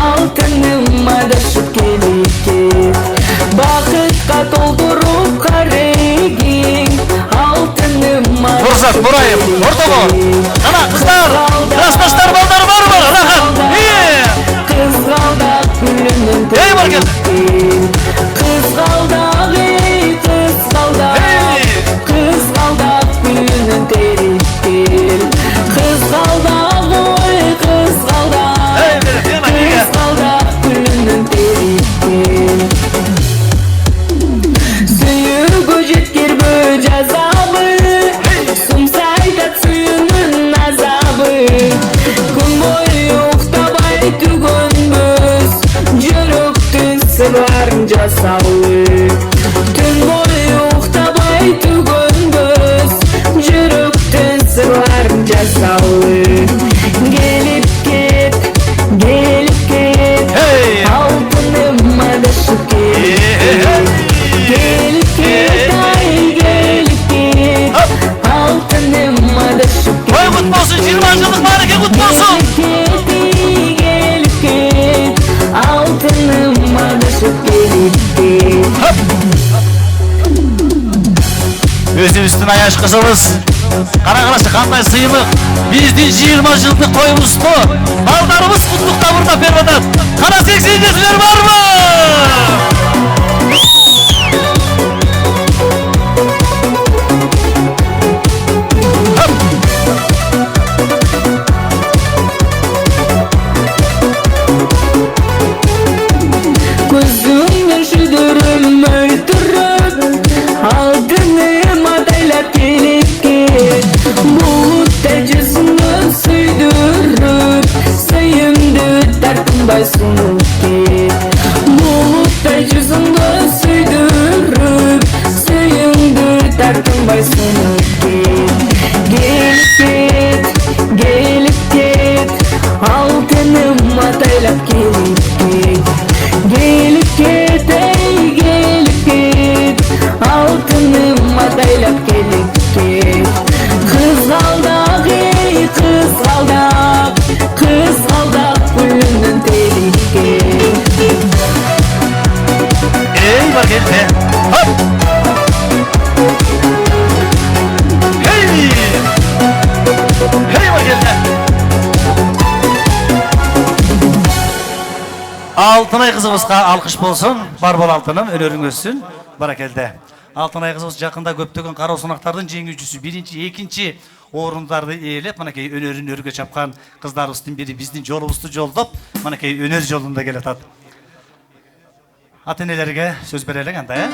Altınıma da şu keleket Bakıtka doldurup karregim Altınıma da Fırsat burayım, orta bu. Ana kızlar, klastaşlar balları var mı? Rahat, iyi. Kızılda gülünün terikket Kızılda ey kızılda Kızılda gülünün terikket Kızılda oy kızılda Kızılda gülünün terikket Suyu göcetkir böc azabı Sumsayda suyunun azabı Gün boyu uktabay tügünbüz Jürüktün sıvarınca sağlık Tün boyu uktabay tügünbüz Jürüktün sıvarınca sağlık Gelip git, gelip git Altınıma da şu gelip Gelip git, ay gelip git Altınıma da şu gelip Oy kutlu olsun, 20. Mareke kutlu olsun. Gelip git Altınıma da şu gelip git Özümüzün ayaş kızımız. Karakarası kanday sıyımık. Bizdin 20 yıllık koyumuz bu. Baldarımız kutlukta burada pervadan. Kara 80'liler var mı? Gözüm yaşıdırım öldürüp Altınıma daylap gelip git Bulut tecrüsünü süydürüp Sayımdı tartınbay sunup git Bulut tecrüsünü süydürüp Sayımdı tartınbay sunup git Gelip git, gelip git Altınıma daylap gelip git Gelip git ey gelip git Altınıma daylap gelip git Kızıldak ey kızıldak Kızıldak gülünün terikket Ey bak elde. Hop. Hey. Hey bak elde. Altınay kızımızga alkış bolsun. Бар бол алтыным, өнөрүң өссүн. Баракелде. Алтынай кызыбыз жакында көптөгөн кароо сынактардын жеңүүчүсү, биринчи, экинчи орундарды ээлеп, манакей өнөрүн өргө чапкан кыздарыбыздын бири биздин жолубузду жолдоп, манакей өнөр жолунда келатат. Ата энелерге сөз берелик анда,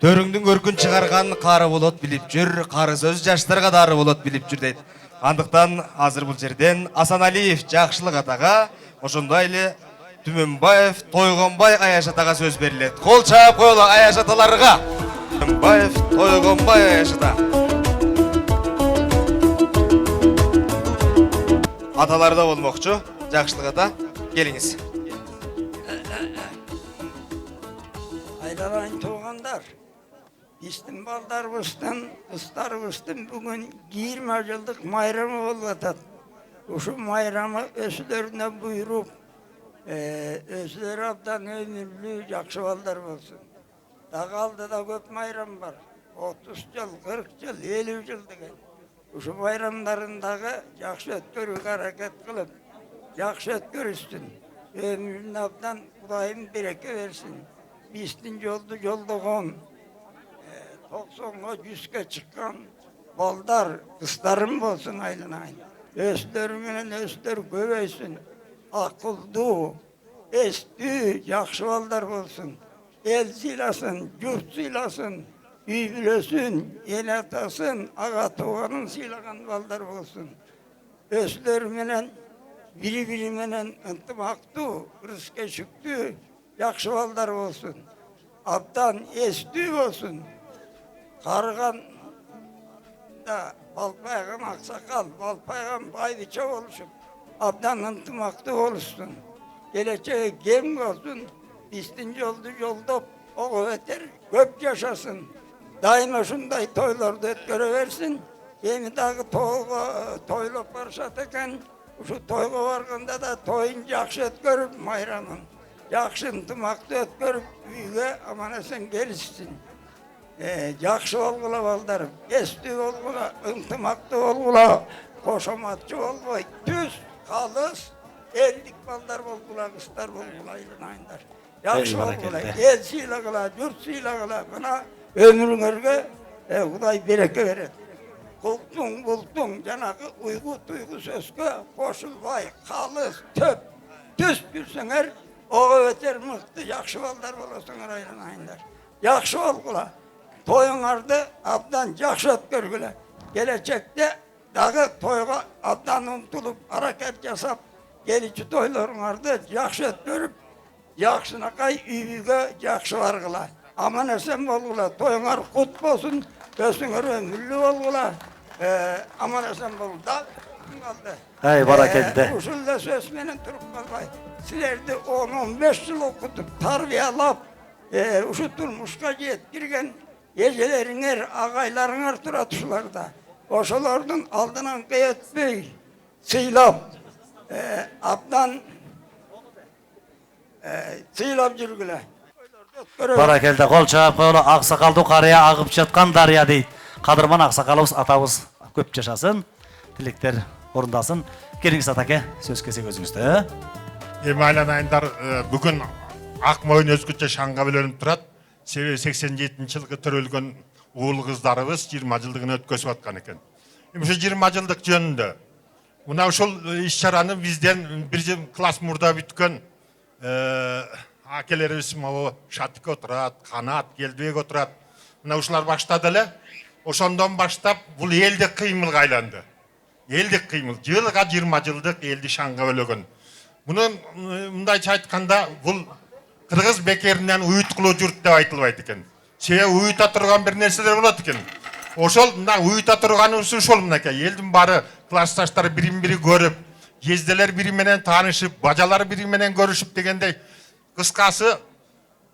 Төрүңдүн көркүн чыгарган кары болот билип жүр, кары сөз жаштарга дары болот билип жүр дейт. Андыктан азыр бул жерден Асаналиев Жакшылык атага, ошондой эле Түмөнбаев Тойгонбай Аяш атага сөз берилет. Кол чаап коелу Аяш аталарга. Түмөнбаев Тойгонбай Аяш ата. Аталарда болмокчу, Жакшылык ата, келиңиз. Айдарайын туғандар, биздин балдарыбыздын, кыздарыбыздын бүгүн 20 жылдык майрамы болуп атат. Ушу майрамы өзүлөрүнө буйруп, өзүлөрү абдан өмүрлүү, жакшы балдар болсун. Дагы алдыда көп майрам бар. 30 жыл, 40 жыл, 50 жыл деген. Ушу майрамдарындагы жакшы өткөрүүгө аракет кылып, жакшы өткөрүшсүн. Өмүрүн абдан Кудайым береке берсин. Биздин жолду жолдогон, 90-га 100-ге чыккан балдар, кыздарым болсун айланайын. Өздөрү менен өздөрү көбөйсүн. Akıllı, eski, yakşı ballar olsun. El silasın, yurt silasın, üy bilösün, el atasın, ağa tuğanın silagan ballar olsun. özleri menen biri menen ынтымактуу, ырыс-кечиктүү, жакшы балдар болсун. Абдан эстүү болсун. Карыган да балпайган аксакал, балпайган байдыча болушуп, абдан ынтымактуу болушsun. Geleceğe kem olsun, bizdin yoldu yoldop, oğu öter, köp yaşasın. Daima şunday toylarda ötkörüversin. Yeni dağı toylop barışat eken, şu toyga varganda da toyun jakşı ötkörüp mayramın. Jakşı ынтымакты ötkörüp üyge aman esen gelişsin. Jakşı olgula baldarım, estü olgula, ынтымакты olgula, koşamatçı olgula, düz, kalız, ellik ballar olgula, kıstar olgula, aylar. Jakşı olgula, el siylagıla, yurt siylagıla, bana ömrüngörge Kuday bereke veret. Kultun, bultun, janagı uygu, duygu sözgü, koşulbay, kalız, töp, düz bürsünger, oğa öter mıhtı, jakşı ballar bolasınger, aylar. Jakşı olgula. Toyuңарды абдан жакшы өткөргүлө. Келечекте дагы тойго абдан умтулуп, аракет жасап, келичи тойлоруңарды жакшы өткөрүп, жакшынакай үйгө жакшы баргыла. Аман эсен болгула, тоюңар кут болсун, өсүңөр өмүрлүү болгула. Аман эсен болду. Ай, баракелде. Ушулда сөз менен туруп калбай. Силерди 10-15 жыл окутуп, тарбиялап, ушу турмушка жеткирген Geceleриңер, ağaylarıңар турат ушуларда. Ошолордун алдынан кыйытпай, сыйлап, абдан сыйлап жүргүлө. Баракелде, кол чаап коелу, аксакалдуу карыя агып жаткан дарыя дейт. Кадырман аксакалыбыз, атабыз көп жашасын, тилектер орундасын. Келиңиз атаке, сөз кесек өзүңүздө. Айлан айындар бүгүн ак моюн өзгөчө шаңга бөлөнүп турат. Себеби 87-жылғы төрөлгөн уул кыздарыбыз 20 жылдыгын өткөзүп аткан экен. Ушу 20 жылдык жөнүндө мына ушул иш-чараны бизден бир жыл класс мурда бүткөн акелерибиз могу Шатык отурат, Канат, Келдибек отурат. Мына ушулар баштады эле. Ошондон баштап бул элдик кыймылга айланды. Элдик кыймыл, жылга 20 жылдык элди шаңга бөлөгөн. Муну мындайча айтканда бул Кыргыз бекеринен уюткулуу журт деп айтылбайт экен. Себеби уюта турган бир нерселер болот экен. Ошол мына уюта турганыбыз ушул мынакей. Элдин баары классташтар бирин-бири көрүп, жезделер бири менен таанышып, бажалар бири менен көрүшүп дегендей кыскасы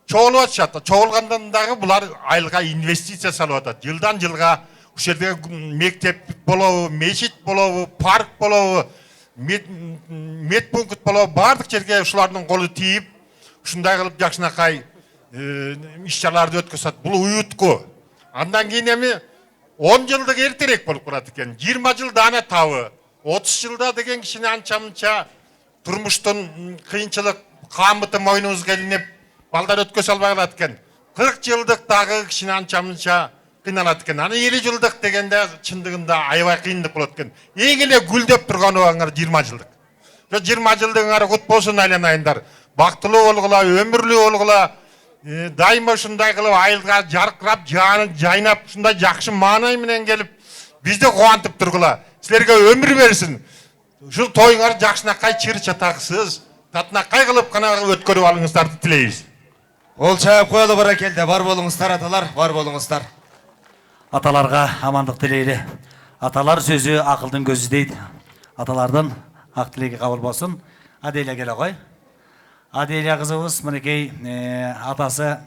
чогулуп атышат. Чогулгандан дагы булар айылга инвестиция салып атат. Жылдан жылга ушул жерде мектеп болобу, мечит болобу, парк болобу, медпункт болобу, бардык жерге ушулардын колу тийип ушундай кылып жакшынакай иш-чараларды өткөзөт. Бул уютку. Андан кийин эми 10 жылдык эртерээк болуп калат экен. 20 жылда ана табы. 30 жылда деген кишине анча-мынча турмуштун кыйынчылык камыты мойнубузга илинип, балдар өткөзө албай калат экен. 40 жылдык дагы кишине анча-мынча кыйналат экен. Аны 50 жылдык дегенде чындыгында аябай кыйындык болот экен. Эң эле гүлдөп турган убагыңар 20 жылдык. 20 жылдыгыңар кут болсун айлан айындар. Бактылуу болгула, өмүрлүү болгула, дайыма ушундай кылып айылга жаркырап, жайнап, ушундай жакшы маанай менен келип, бизди кубантып тургула. Силерге өмүр берсин. Ушул тоюңар жакшынакай чыр-чатаксыз, татынакай кылып гана өткөрүп алыңыздарды тилейбиз. Ол чаап коелу баракелде, бар болуңуздар аталар, бар болуңуздар. Аталарга амандык тилейли. Аталар сөзү акылдын көзү дейт. Аталардын ак тилеги кабыл болсун. Аделя келе кой. Аделя кызыбыз мынакей атасы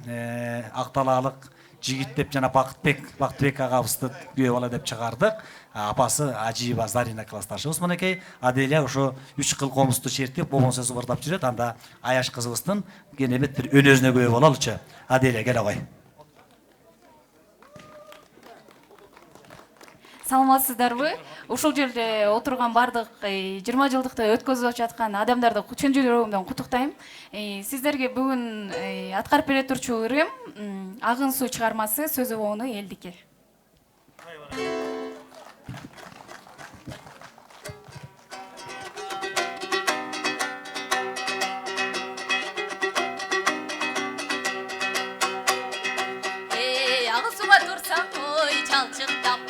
Акталаалык жигит деп жана Бактыбек агабызды күйөө бала деп чыгардык. Апасы Ажиева Зарина классташыбыз мынакей. Аделя ошо 3 кыл комузду чертип, бобон сөзү бардап жүрөт. Анда Аяш кызыбыздын кенебет бир өнөрүнө күйөө бололучу. Аделя келе кой. Саламатсыздарбы? Ушул жерде отурган бардык 20 жылдыкты өткөзүп жаткан адамдарды чын жүрөгүмдөн куттуктайм. Сиздерге бүгүн аткарып бере турчу ырым Агын суу чыгармасы сөзү ону элдикке. Агын сууга турсаң ой чалчыктап,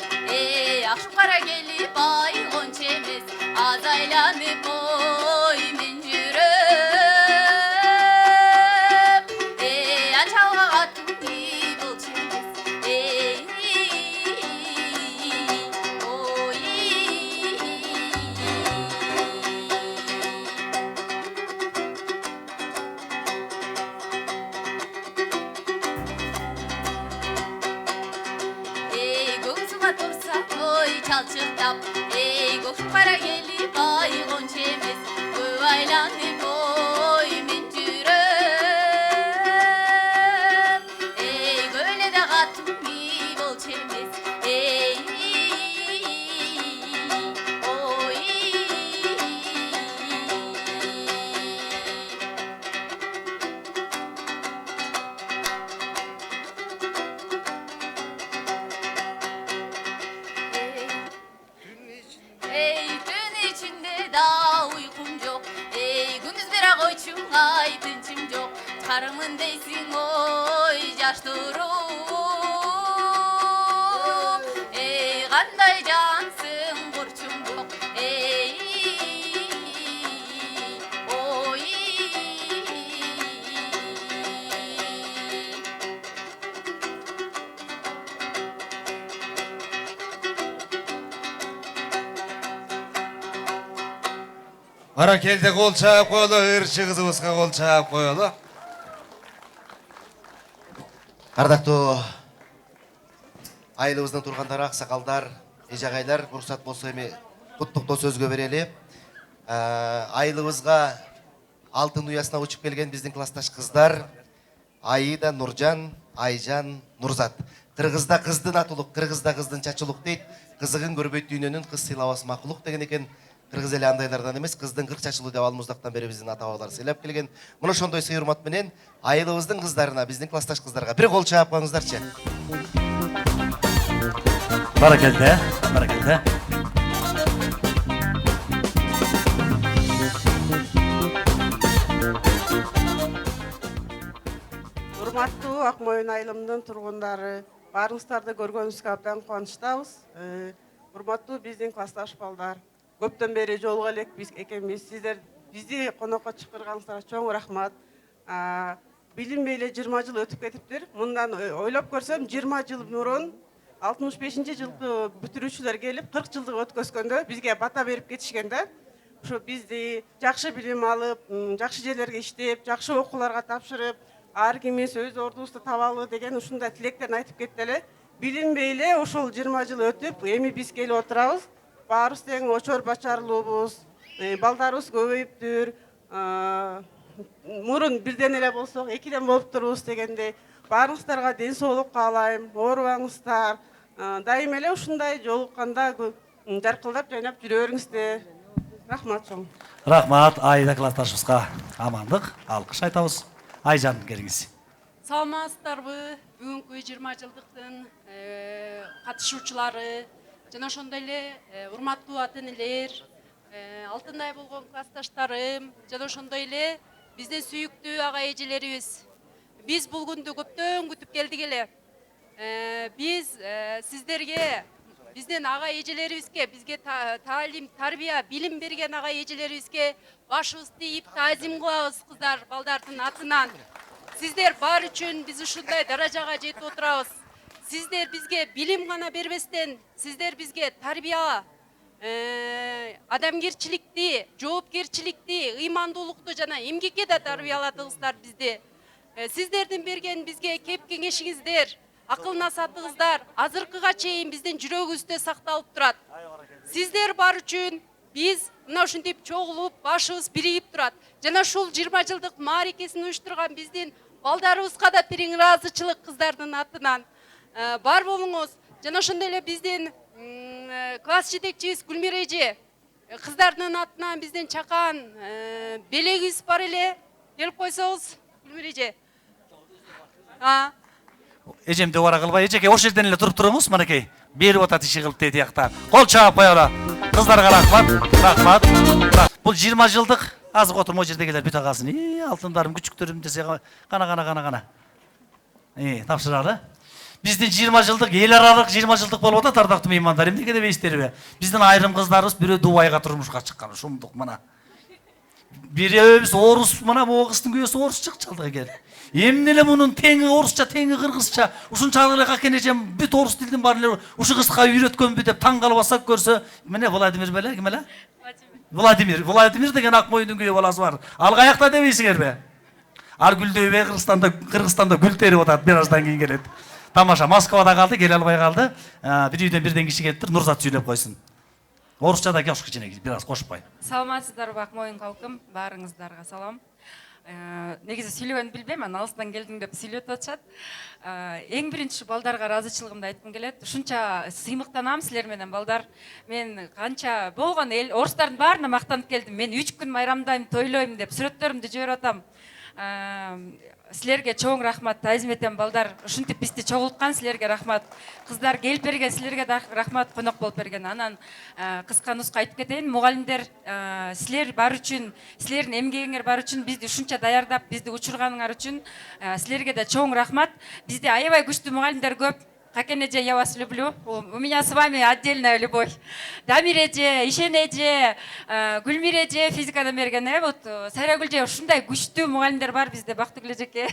акшым кара келип ай кончу эмес. oy çalçıktap ey koşup kara gelip ay gonçemiz köp aylanıp oy men жүрөм ey көйлөдө катым үй болчу эмес ey oy ey tün içinde da uykum yok ey gündüz birak oyçum ay tınçım yok çıkarımın deysin oy jaş turum ey qanday jansın burçum yok ey oy Barakelde kol çağıp koyulu, ырчы кызыбызга кол чаап коелу. Ардактуу айылыбыздан тургандар, аксакалдар, эжагайлар, уруксат болсо эми куттуктоо сөзгө берели. Айылыбызга алтын уясына учуп келген биздин классташ кыздар Аида, Нуржан, Айжан, Нурзат. Кыргызда кыздын атылык, кыргызда кыздын чачылык дейт. Кызыгын көрбөйт дүйнөнүн кыз сыйлабас макулук деген экен. Кыргыз эли андайлардан эмес, кыздын 40 чачылуу деп алмуздактан бери биздин ата бабалар сыйлап келген. Мына ошондой сый урмат менен айылыбыздын кыздарына, биздин классташ кыздарга бир кол чаап коюңуздарчы. Barakelde, barakelde. Урматтуу Ак Моюн айылымдын тургундары, баарыңыздарды көргөнүбүзгө абдан кубанычтабыз. Урматтуу биздин классташ балдар, көптөн бери жолуга элек биз экенбиз. Сиздер бизди конокко чакырганыңыздарга чоң рахмат. Билинбей эле 20 жыл өтүп кетиптир. Мындан ойлоп көрсөм 20 жыл мурун 65-жылкы бүтүрүүчүлөр келип 40 жылдык өткөзгөндө бизге бата берип кетишкен да. Ошо бизди жакшы билим алып, жакшы жерлерге иштеп, жакшы окууларга тапшырып, ар кимибиз өз ордубузду табалы деген ушундай тилектерин айтып кетти эле. Билинбей эле ошол 20 жыл өтүп, эми биз келип отурабыз. Баарыбыз тең очор бачарлуубуз, балдарыбыз көбөйүптүр. Мурун бирден эле болсок, экиден болуп турубуз дегенде, баарыңыздарга ден соолук каалайм, оорубаңыздар. Дайым эле ушундай жолукканда жаркылдап жайнап жүрө бериңиздер. Рахмат чоң. Рахмат, Айда классташыбызга амандык, алкыш айтабыз. Айжан келиңиз. Саламатсыздарбы? Бүгүнкү 20 жылдыктын катышуучулары жана ошондой эле урматтуу ата-энелер, алтындай болгон классташтарым жана ошондой эле биздин сүйүктүү ага эжелерибиз. Биз бул күндү көптөн күтүп келдик эле. Биз сиздерге, биздин ага эжелерибизге, бизге таалим, тарбия, билим берген ага эжелерибизге башыбызды ийип таазим кылабыз кыздар, балдардын атынан. Сиздер бар үчүн биз ушундай даражага жетип отурабыз. Сиздер бизге билим гана бербестен, сиздер бизге тарбия, адамгерчиликти, жоопкерчиликти, ыймандуулукту жана эмгекке да тарбияладыңыздар бизди. Сиздердин берген бизге кеп кеңешиңиздер, акыл насаатыңыздар азыркыга чейин биздин жүрөгүбүздө сакталып турат. Сиздер бар үчүн биз мына ушинтип чогулуп, башыбыз биригип турат. Жана ушул 20 жылдык мааракесин уюштурган биздин балдарыбызга да терең ыраазычылык кыздардын атынан. Бар болуңуз. Жана ошондой эле биздин класс жетекчибиз Гүлмира эже кыздардын атынан биздин чакан белегибиз бар эле. Келип койсоңуз, Гүлмира эже. Эжемди убара кылбай, эжеке ошол жерден эле туруп туруңуз, манакей. Берип атат иши кылып дейт тиякта. Кол чаап коелу. Кыздарга рахмат, рахмат. Бул 20 жылдык азык отурма жерде келер бүт агасын. Алтындарым, күчүктөрүм десе кана. Тапшыралы. Биздин 20 жылдык, эл аралык 20 жылдык болуп атат, ардактуу меймандар. Эмнеге дебейсиздерби? Биздин айрым кыздарыбыз бирөө Дубайга турмушка чыккан, ушундук мына. Бирөөбүз орус, мына могу кыздын күйөөсү орус чыкчалдык экен. Эмне эле мунун теңи орусча, теңи кыргызча, ушунчалык эле какен эжем бүт орус тилдин баарын эле ушу кызга үйрөткөнбү деп таң калып атсак көрсө, міне Владимир беле, ким эле? Владимир деген Ак Моюндун күйөө баласы бар. Ал каякта дебейсиңерби? Ал гүлдөйбөй Кыргызстанда гүл терип атат, бир аждан кийин келет. Тамаша, Москвада калды, келе албай калды. Бир үйдөн бирден киши келиптир, Нурзат сүйлөп койсун. Орусча да кош кичине, бир аз кошпай. Саламатсыздарбы Акмоюн калкым, баарыңыздарга салам. Негизи сүйлөгөнү билбейм, анан алыстан келдиң деп сүйлөтүп атышат. Эң биринчи балдарга ыраазычылыгымды айткым келет. Ушунча сыймыктанам силер менен балдар. Мен канча болгон эл орустардын баарына мактанып келдим. Мен 3 күн майрамдайм, тойлойм деп сүрөттөрүмдү жиберип атам. Силерге чоң рахмат, таазим этем балдар. Ушинтип бизди чогулткан силерге рахмат. Кыздар келип берген силерге да рахмат, конок болуп берген. Анан кыска нуска айтып кетейин, мугалимдер, силер бар үчүн, силердин эмгегиңер бар үчүн, бизди ушунча даярдап, бизди учурганыңар үчүн силерге да чоң рахмат. Бизде аябай күчтүү мугалимдер көп. Хакен эже, я вас люблю. У меня с вами отдельная любовь. Дамир эже, Ишен эже, Гүлмир эже физикадан берген. Вот Сайрагүл эже ушундай күчтүү мугалимдер бар бизде, Бактыгүл эжеке.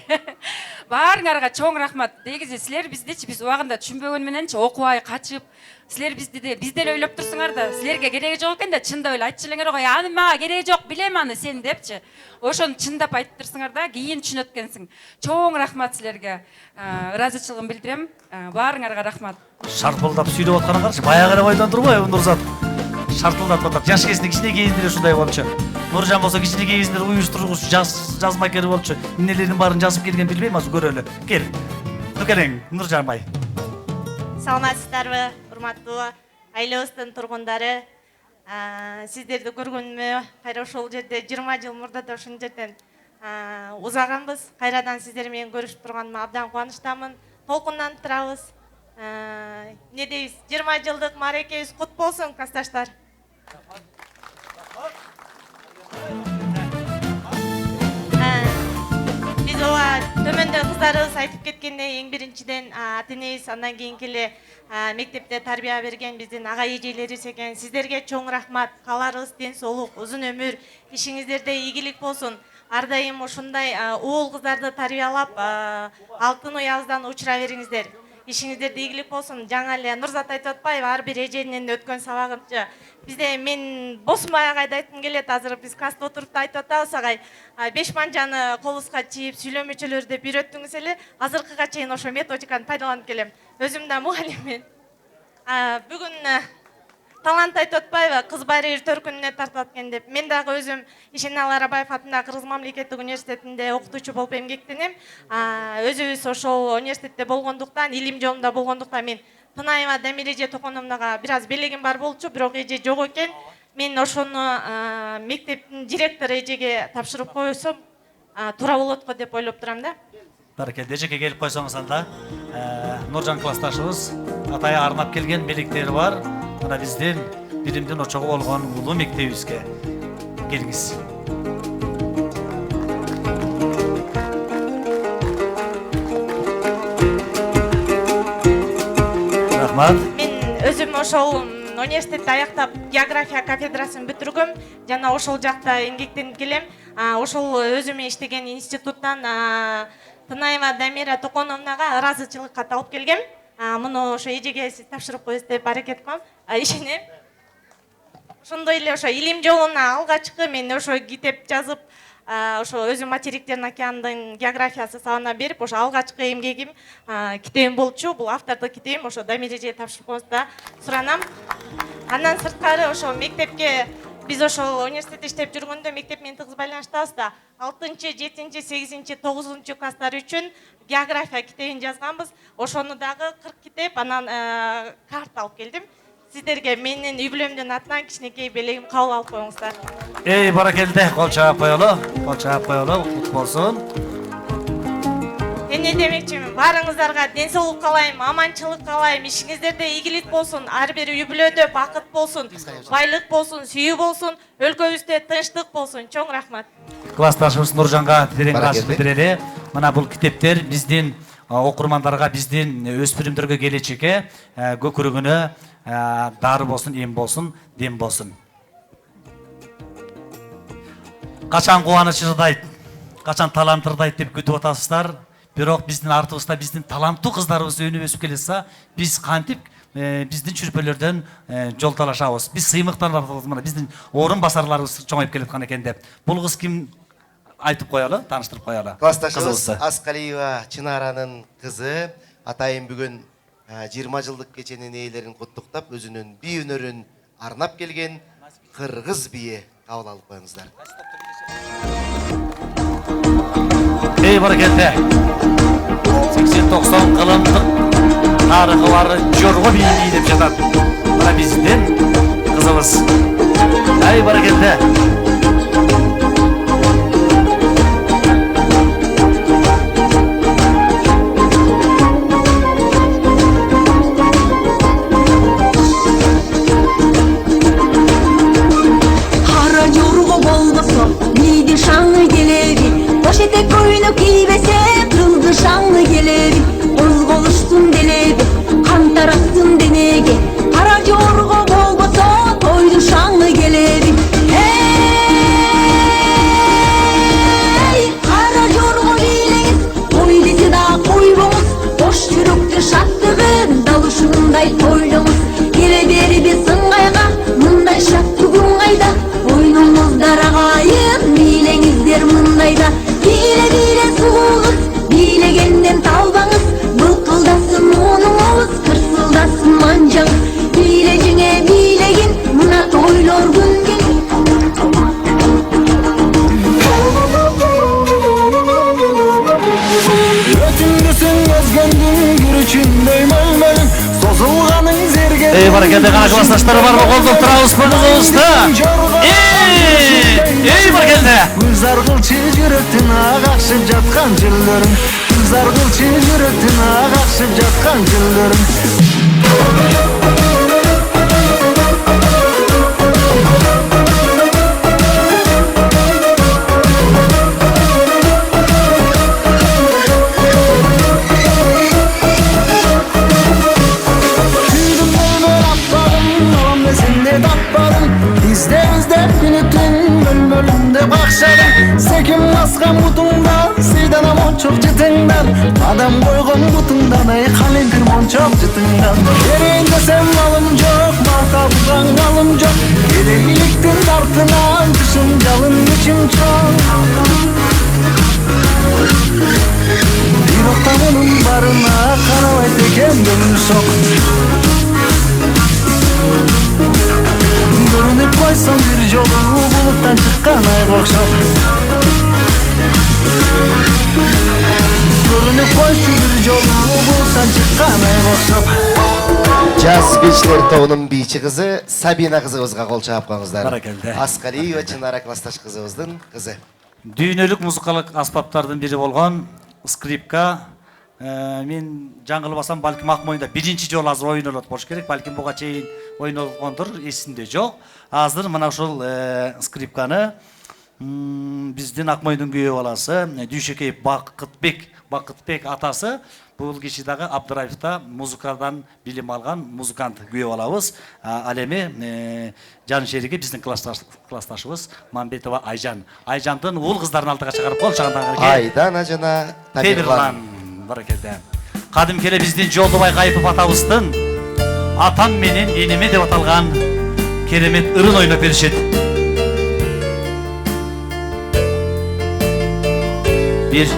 Баарыңарга чоң рахмат. Негизи силер биздичи биз убагында түшүнбөгөн мененчи окубай качып, силер бизди эле ойлоп турсуңар да, силерге кереги жок экен да, чындап эле айтчу элеңер го, аны мага кереги жок, билем аны сен депчи. Ошону чындап айтып турсуңар да, кийин түшүнөт экенсиң. Чоң рахмат силерге. Ыраазычылыгымды билдирем. Баарыңарга рахмат. Шартылдап сүйлөп атканын карачы, баягы эле бойдон турбайбы Нурзат? Шартылдап атат. Жаш кезинде кичинекейинде эле ушундай болчу. Нуржан болсо кичинекейинде уюштургуч, жазмакер болчу. Эмнелердин баарын жазып келген билбейм, азыр көрөлү. Кел. Нүкелең, Нуржан бай. Саламатсыздарбы, урматтуу айлыбыздын тургундары. Сиздерди көргөнүмө кайра ошол жерде 20 жыл мурда да ушул жерден узаганбыз. Кайрадан сиздер менен көрүшүп турганыма абдан кубанычтамын. Толкундан турабыз. Не дейбиз? 20 жылдык мааракебиз кут болсун, классташтар. Биз ооба төмөндө кыздарыбыз айтып кеткендей, эң биринчиден ата-энебиз, андан кийинки эле мектепте тарбия берген биздин ага эжелерибиз экен. Сиздерге чоң рахмат. Кааларыбыз ден соолук, узун өмүр, ишиңиздерде ийгилик болсун. Ар дайым ушундай уул кыздарды тарбиялап, алтын уябыздан учура бериңиздер. Ишиңиздерде ийгилик болсун. Жаңа эле Нурзат айтып атпайбы, ар бир эженин өткөн сабагынча. Бизде мен босумай агайды айткым келет. Азыр биз класста отуруп айтып атабыз агай. 5 манжаны колубузга чийип, сүйлөмөчөлөр деп үйрөттүңүз эле. Азыркыга чейин ошо методиканы пайдаланып келем. Өзүм да мугалиммин. Бүгүн талант айтып атпайбы, кыз байры төркүнүнө тартылат экен деп. Мен дагы өзүм Ишеналы Арабаев атындагы Кыргыз мамлекеттик университетинде окутуучу болуп эмгектенем. Өзүбүз ошол университетте болгондуктан, илим жолунда болгондуктан мен Тынаева Дамир эже токонумдага бир аз белегим бар болчу, бирок эже жок экен. Мен ошону мектептин директору эжеге тапшырып койсом, туура болот го деп ойлоп турам да. Баракелде, эжеке келип койсоңуз анда. Нуржан классташыбыз атайы арнап келген белектери бар. Мына биздин биримдин очогу болгон улуу мектебибизге келиңиз. Рахмат. Мен өзүм ошол университетти аяктап география кафедрасын бүтүргөм. Жана ошол жакта эмгектенип келем. Ошол өзүм иштеген институттан Тынаева Дамира токонумдага ыраазычылыкка алып келгем. Муну ошо эжеге сиз тапшырып коесуз деп аракет кылам. Ишенем. Ошондой эле ошо илим жолуна алгачкы мен ошо китеп жазып, ошо өзүм материктердин океандын географиясы сабына берип, ошо алгачкы эмгегим китебим болчу. Бул автордук китебим, ошо Дамир эжеге тапшырып коюңузду суранам. Андан сырткары ошо мектепке биз ошол университетте иштеп жүргөндө мектеп менен тыгыз байланыштабыз да. 6-чы, 7-чи, 8-чи, 9-чу класстар үчүн география китебин жазганбыз. Ошону дагы 40 китеп, анан карта алып келдим. Сиздерге менин үй бүлөмдүн атынан кичинекей белегим кабыл алып коюңуздар. Баракелде, кол чаап коелу, кут болсун. Эмне демекчимин, баарыңыздарга ден соолук каалайм, аманчылык каалайм, ишиңиздерде ийгилик болсун, ар бир үй бүлөдө бакыт болсун, байлык болсун, сүйүү болсун, өлкөбүздө тынчтык болсун. Чоң рахмат. Классташыбыз Нуржанга терең рахмат билдирели. Мына бул китептер биздин окурмандарга, биздин өспүрүмдөргө келечекке көкүрөгүнө дары болсун, эм болсун, дем болсун. Качан кубаныч ырдайт, качан талант ырдайт деп күтүп атасыздар. Бирок биздин артыбызда биздин таланттуу кыздарыбыз өнүп өсүп келатса, биз кантип биздин чүрпөлөрдөн жол талашабыз. Биз сыймыктанып атабыз, мына биздин орун басарларыбыз чоңоюп келаткан экен деп. Бул кыз ким айтып коелу, тааныштырып коелу. Классташыбыз Аскалиева Чынаранын кызы, атайын бүгін 20 жылдық кеченин ээлерин куттуктап өзүнүн бий өнөрүн арнап келген кыргыз бие кабыл алып коюңуздар. Ey barakette. 80-90 kılımlık tarihı var, jorgo biyi deyip жатат. Bana bizden kızımız. Ey barakette. Hara jorgo bolboso, biydi şanlı gelebi. Poşete koyunu kiybese, kıldı şanlı gelebi. Ozgoluştun delebi, kan tarattın denege. Hara jorgo bolboso, toydu şanlı gelebi. Hey, hara jorgo bileğiz, toy desi da koybomuz. Boş yürüktür şattığın, dalışınday toylumuz. Gele beri bir sыңгайга, мындай шат бүгүн кайда? Oyunumuzдар агайын, бийлеңиздер мындайда. Бийле бийле сууңуз, бийлегенден талбаңыз. Былкылдасын муунуңуз, кырсылдасын манжаңыз. Бийле жеңе бийлегин, мына тойлор күн келин. Өтүнгүсүң өзгөндүң күрүчүндөй мөлмөлүң созулганың зерге. Ey barakette kana klasdaşları var mı? Koltuk Traus Pırnız'da. Ey barakette. Gülzar kılçı жүрөктүн агакшып жаткан жылдырың. Gülzar kılçı жүрөктүн агакшып жаткан жылдырың. Sekim баскан бутуңдан, сыйдан мончок жытыңдан. Адам койгон бутуңдан, ай калемпир мончок жытыңдан. Берейин десем малым жок, мал табылган галым жок. Керегиликтин артынан тышым жалын ичим чоң. Бирок та мунун барына карабайт экен көңүл шок. Көрүнүп койсоң бир жолу булуттан чыккан айга окшоп. Көрүнүп койсоң бир жолу булуттан чыккан айга окшоп. Жаз бийчилер тобунун бийчи кызы Сабина кызыбызга кол чаап коюңуздар. Баракалды. Аскалиева Чынара классташ кызыбыздын кызы. Дүйнөлүк музыкалык аспаптардын бири болгон скрипка. Мен жаңылбасам балким Акмоюнда биринчи жолу азыр ойнолот болуш керек. Балким буга чейин ойнолгондур, эсимде жок. Азыр мына ушул скрипканы биздин Акмоюндун күйөө баласы Дүйшөкеев Бакытбек атасы бул киши дагы Абдыраевда музыкадан билим алган музыкант күйөө балабыз. Ал эми жан шериги биздин классташыбыз Мамбетова Айжан. Айжандын уул кыздарын алдыга чыгарып кол. Айдана жана Табирлан. Баракелде. Кадимки эле биздин Жолдубай Кайыпов атабыздын Атам менен энеме деп аталган керемет ырын ойноп беришет. Bir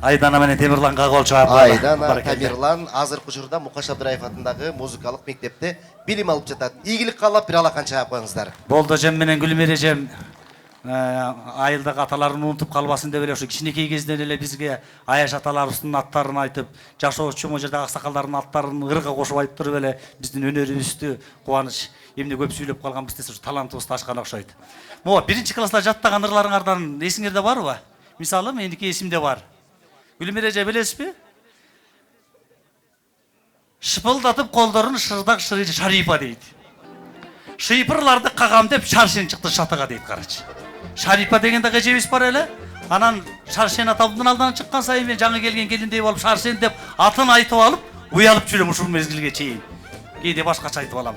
Айдана менен Темирланга кол чыгарды. Айдана, Тамирлан азыркы учурда Мукаш Абдыраев атындагы музыкалык мектепте билим алып жатат. Ийгилик каалап бир алакан чаап коюңуздар. Болду эжем менен Гүлмир эжем айылдагы аталарын унутуп калбасын деп эле ошо кичинекей кезден эле бизге аяш аталарыбыздын аттарын айтып, жашоочу могу жердеги аксакалдардын аттарын ырга кошуп айтып туруп эле биздин өнөрүбүздү кубаныч эмне көп сүйлөп калганбыз десе, талантыбызды ачкан окшойт. Могу 1-класста жаттаган ырларыңардан эсиңерде барбы? Мисалы, меники эсимде бар. Гүлмир эже билесизби? Шыпылдатып колдорун шырдак Шарипа дейт. Шыйпырларды кагам деп Шаршен чыкты шатыга дейт, карачы. Шарипа деген да эжебиз бар эле. Анан Шаршен атамдын алдынан чыккан сайын мен жаңы келген келиндей болуп Шаршен деп атын айтып алып, уялып жүрөм ушул мезгилге чейин. Кээде башкача айтып алам.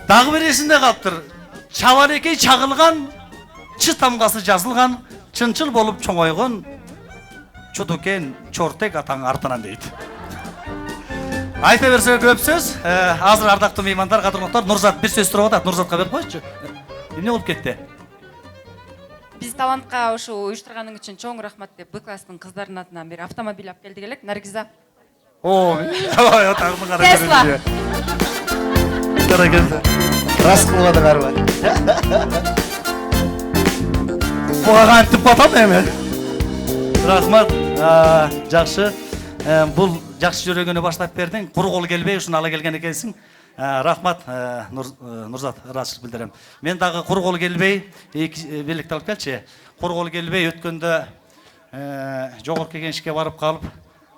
Дагы бир эсимде калыптыр. Чабалекей чагылган, чы тамгасы жазылган, чынчыл болуп чоңойгон Чудукен Чортек атаң артынан дейт. Айта берсе көп сөз. Азыр ардактуу меймандар, кадырлыктар, Нурзат бир сөз сурап атат. Нурзатка берип койчу. Эмне болуп кетти? Биз талантка ошо уюштурганың үчүн чоң рахмат деп Б класстын кыздарынын атынан бир автомобиль алып келдик элек. Наргиза. Ой, атаңды кара. Тесла. Кара келди. Рас кылбадыңарбы? Буга антип батам эми. Рахмат. Жакшы. Бул жакшы жүрөгөнү баштап бердиң. Куру кол келбей ушуну ала келген экенсиң. Рахмат, Нурзат, ыраазычылык билдирем. Мен дагы куру кол келбей, белекти алып келчи. Куру кол келбей өткөндө жогорку кеңешке барып калып,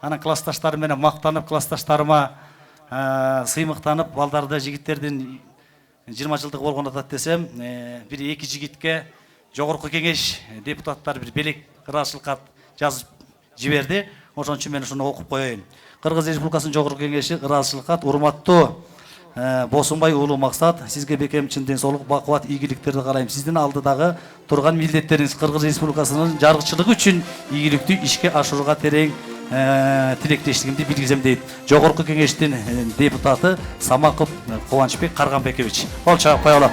анан классташтарым менен мактанып, классташтарыма сыймыктанып, балдарды, жигиттердин 20 жылдыгы болгон атат десем, бир эки жигитке жогорку кеңеш депутаттар бир белек ыраазычылык кат жазып жиберди. Ошон үчүн мен ушуну окуп коеюн. Кыргыз Республикасынын жогорку кеңеши ыраазычылык кат. Урматтуу Босунбай уулу Максат, сизге бекем чын ден соолук, бакубат, ийгиликтерди каалайм. Сиздин алдыдагы турган милдеттериңиз Кыргыз Республикасынын жаргычылыгы үчүн ийгиликтүү ишке ашырууга терең тилектештигимди билгизем дейт жогорку кеңештин депутаты Самаков Кубанычбек Карганбекович. Кол чаап коелу.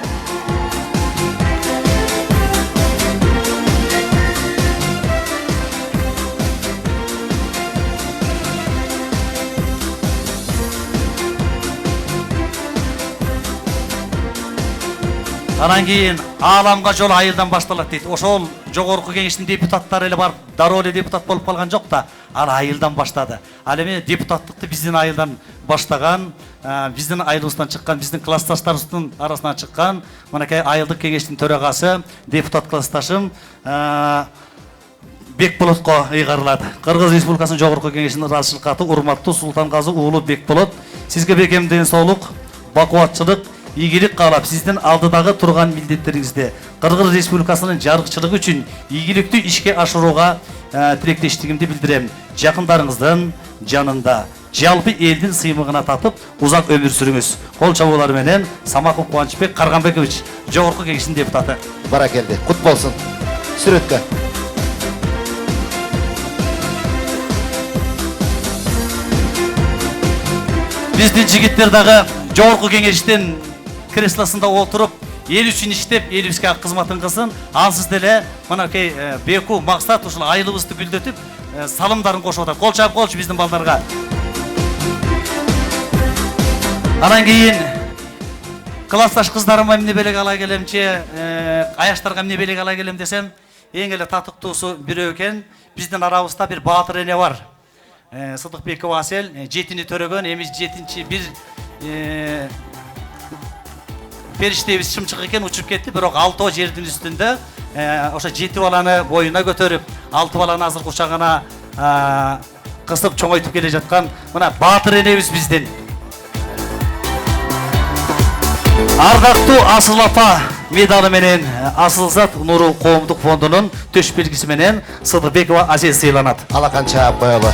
Анан кийин ааламга жол айылдан башталат дейт. Ошол жогорку кеңештин депутаттары эле барып, дароо эле депутат болуп калган жок да, ал айылдан баштады. Ал эми депутаттыкты биздин айылдан баштаган, биздин айылыбыздан чыккан, биздин классташтарыбыздын арасынан чыккан, мынакей айылдык кеңештин төрагасы, депутат классташым Бекболотко ыйгарылат. Кыргыз Республикасынын жогорку кеңешинин ыраазычылык каты урматтуу Султангазы уулу Бекболот, сизге бекем ден соолук, бакубатчылык, ийгилик каалап, сиздин алдыдагы турган милдеттериңизди Кыргыз Республикасынын жаргычылыгы үчүн ийгиликтүү ишке ашырууга тилектештигимди билдирем. Жакындарыңыздын жанында, жалпы элдин сыймыгына татып, узак өмүр сүрүңүз. Кол чабуулар менен Самаков Кубанычбек Карганбекович, жогорку кеңештин депутаты. Баракелди. Кут болсун. Сүрөткө. Биздин жигиттер дагы жогорку кеңештин креслосунда отуруп, эл үчүн иштеп, элибизге кызматын кылсын. Ансыз деле мынакей Беку Максат ушул айылыбызды гүлдөтүп, салымдарын кошуп атат. Кол чаап койчу биздин балдарга. Анан кийин классташ кыздарыма эмне белек ала келемчи, аяштарга эмне белек ала келем десем, эң эле татыктуусу бирөө экен. Биздин арабызда бир баатыр эне бар. Сыдыкбеков Асел, жетини төрөгөн, эми жетинчи бир периштебиз шымчык экен, учуп кетти, бирок 6 жердин үстүндө ошо 7 баланы боюна көтөрүп, 6 баланы азыр кучагына кысып чоңойтуп келе жаткан мына баатыр энебиз биздин. Ардактуу Асыл апа медалы менен Асылзат Нуру коомдук фондунун төш белгиси менен Сыдыкбекова Асел сыйланат. Алакан чаап коелу.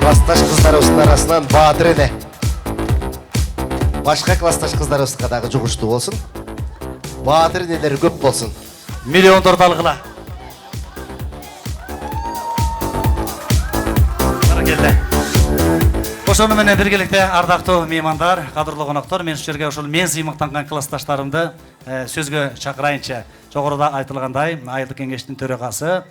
Классташ кыздарыбыздын арасынан баатыр эне. Башка классташ кыздарыбызга дагы жугуштуу болсун. Баатыр энелери көп болсун. Миллиондорду алгыла. Баракелде. Ошону менен биргеликте ардактуу меймандар, кадырлуу коноктор, мен ушул жерге ошол мен сыймыктанган классташтарымды сөзгө чакырайынчы. Жогоруда айтылгандай, айылдык кеңештин төрагасы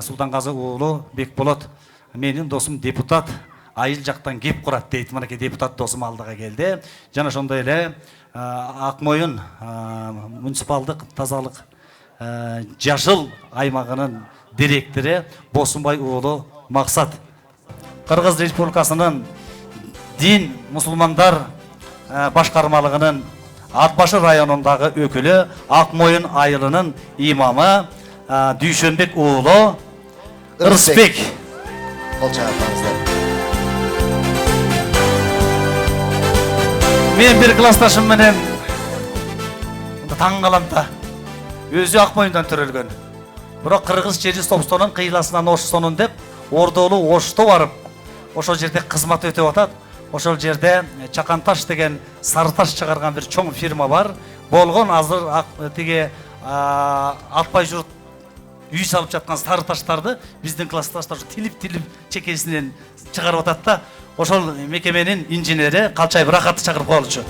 Султанғазы уулу Бекболот менин досум депутат айыл жактан кеп курат дейт. Мынакей депутат досум алдыга келди. Жана ошондой эле Акмойын муниципалдык тазалык жашыл аймагынын директору Босунбай уулу Максат. Кыргыз Республикасынын дин мусулмандар башкармалыгынын Атбашы районундагы өкүлү Акмойын айылынын имамы Дүйшөнбек уулу Ырысбек. Кол чапаңыздар. Мен bir классташым менен таң калам да. Өзү Акмойундан төрөлгөн. Бирок кыргыз жери Собстонун кыйласынан Ошсонун деп Ордолу Ошто барып, ошол жерде кызмат өтөп атат. Ошол жерде Чаканташ деген сары таш чыгарган бир чоң фирма бар. Болгон азыр тиги атпай журт үй салып жаткан сары таштарды биздин классташтар тилип чекесинен чыгарып атат да. Ошол мекеменин инженери Калчаев Рахатты чакырып коелучу.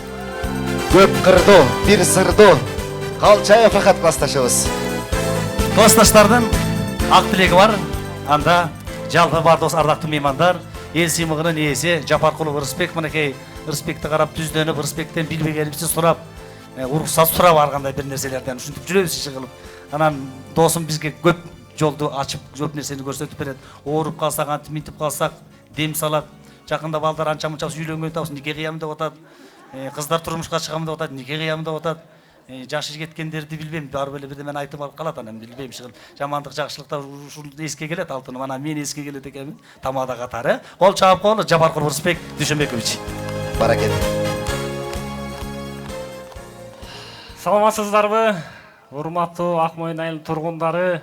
Көп кырдуу, бир сырдуу. Калчаев Рахат классташыбыз. Классташтардын ак тилеги бар. Анда жалпы бар дос ардактуу меймандар, эл сыймыгынын ээси Жапаркулов Ырысбек, мынакей Ырысбекти карап түздөнүп, Ырысбектен билбегенибизди сурап, уруксат сурап аргандай бир нерселерден ушинтип жүрөбүз иши кылып. Анан досум бизге көп жолду ачып, көп нерсени көрсөтүп берет. Ооруп калсак, антип минтип калсак, дем салат. Жакында балдар анча мынча үйлөнгөн табыз, нике кыям деп атат. Кыздар турмушка чыгам деп атат, нике кыям деп атат. Жашы кеткендерди билбейм, барып эле бирдеме айтып алып калат, анан билбейм иши кылып. Жамандык жакшылыкта ушул эске келет алтыным, анан мен эске келет экенмин. Тамада катары. Кол чаап коелу Жапаркулов Ырысбек Дүйшөнбекович. Баракет. Саламатсыздарбы? Урматтуу Акмойын айылынын тургундары,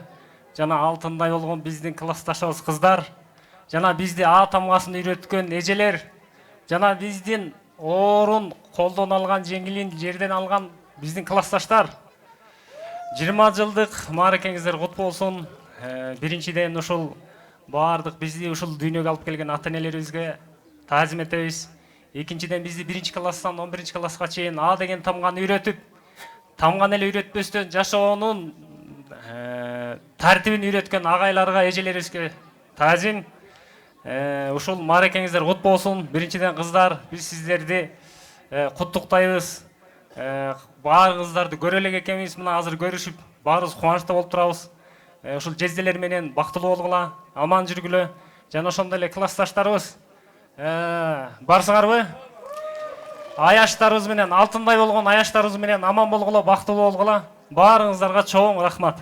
жана алтындай болгон биздин классташыбыз кыздар, жана бизди А тамгасын үйрөткөн эжелер, жана биздин оорун колдон алган, жеңилин жерден алган биздин классташтар. 20 жылдык мааракеңиздер кут болсун. Биринчиден ушул баардык бизди ушул дүйнөгө алып келген ата-энелерибизге таазим этебиз. Экинчиден бизди 1-класстан 11-класска чейин А деген тамганы үйрөтүп, тамганы эле үйрөтпөстөн жашоонун тартибин үйрөткөн агайларга, эжелерибизге таазим. Ушул мааракеңиздер кут болсун. Биринчиден кыздар, биз сиздерди куттуктайбыз. Баарыңыздарды көрө элек экенбиз, мына азыр көрүшүп, баарыбыз кубанычта болуп турабыз. Ушул жезделер менен бактылуу болгула, аман жүргүлө. Жана ошондой эле классташтарыбыз барсыңарбы? Аяштарыбыз менен, алтындай болгон аяштарыбыз менен аман болгула, бактылуу болгула. Баарыңыздарга чоң рахмат.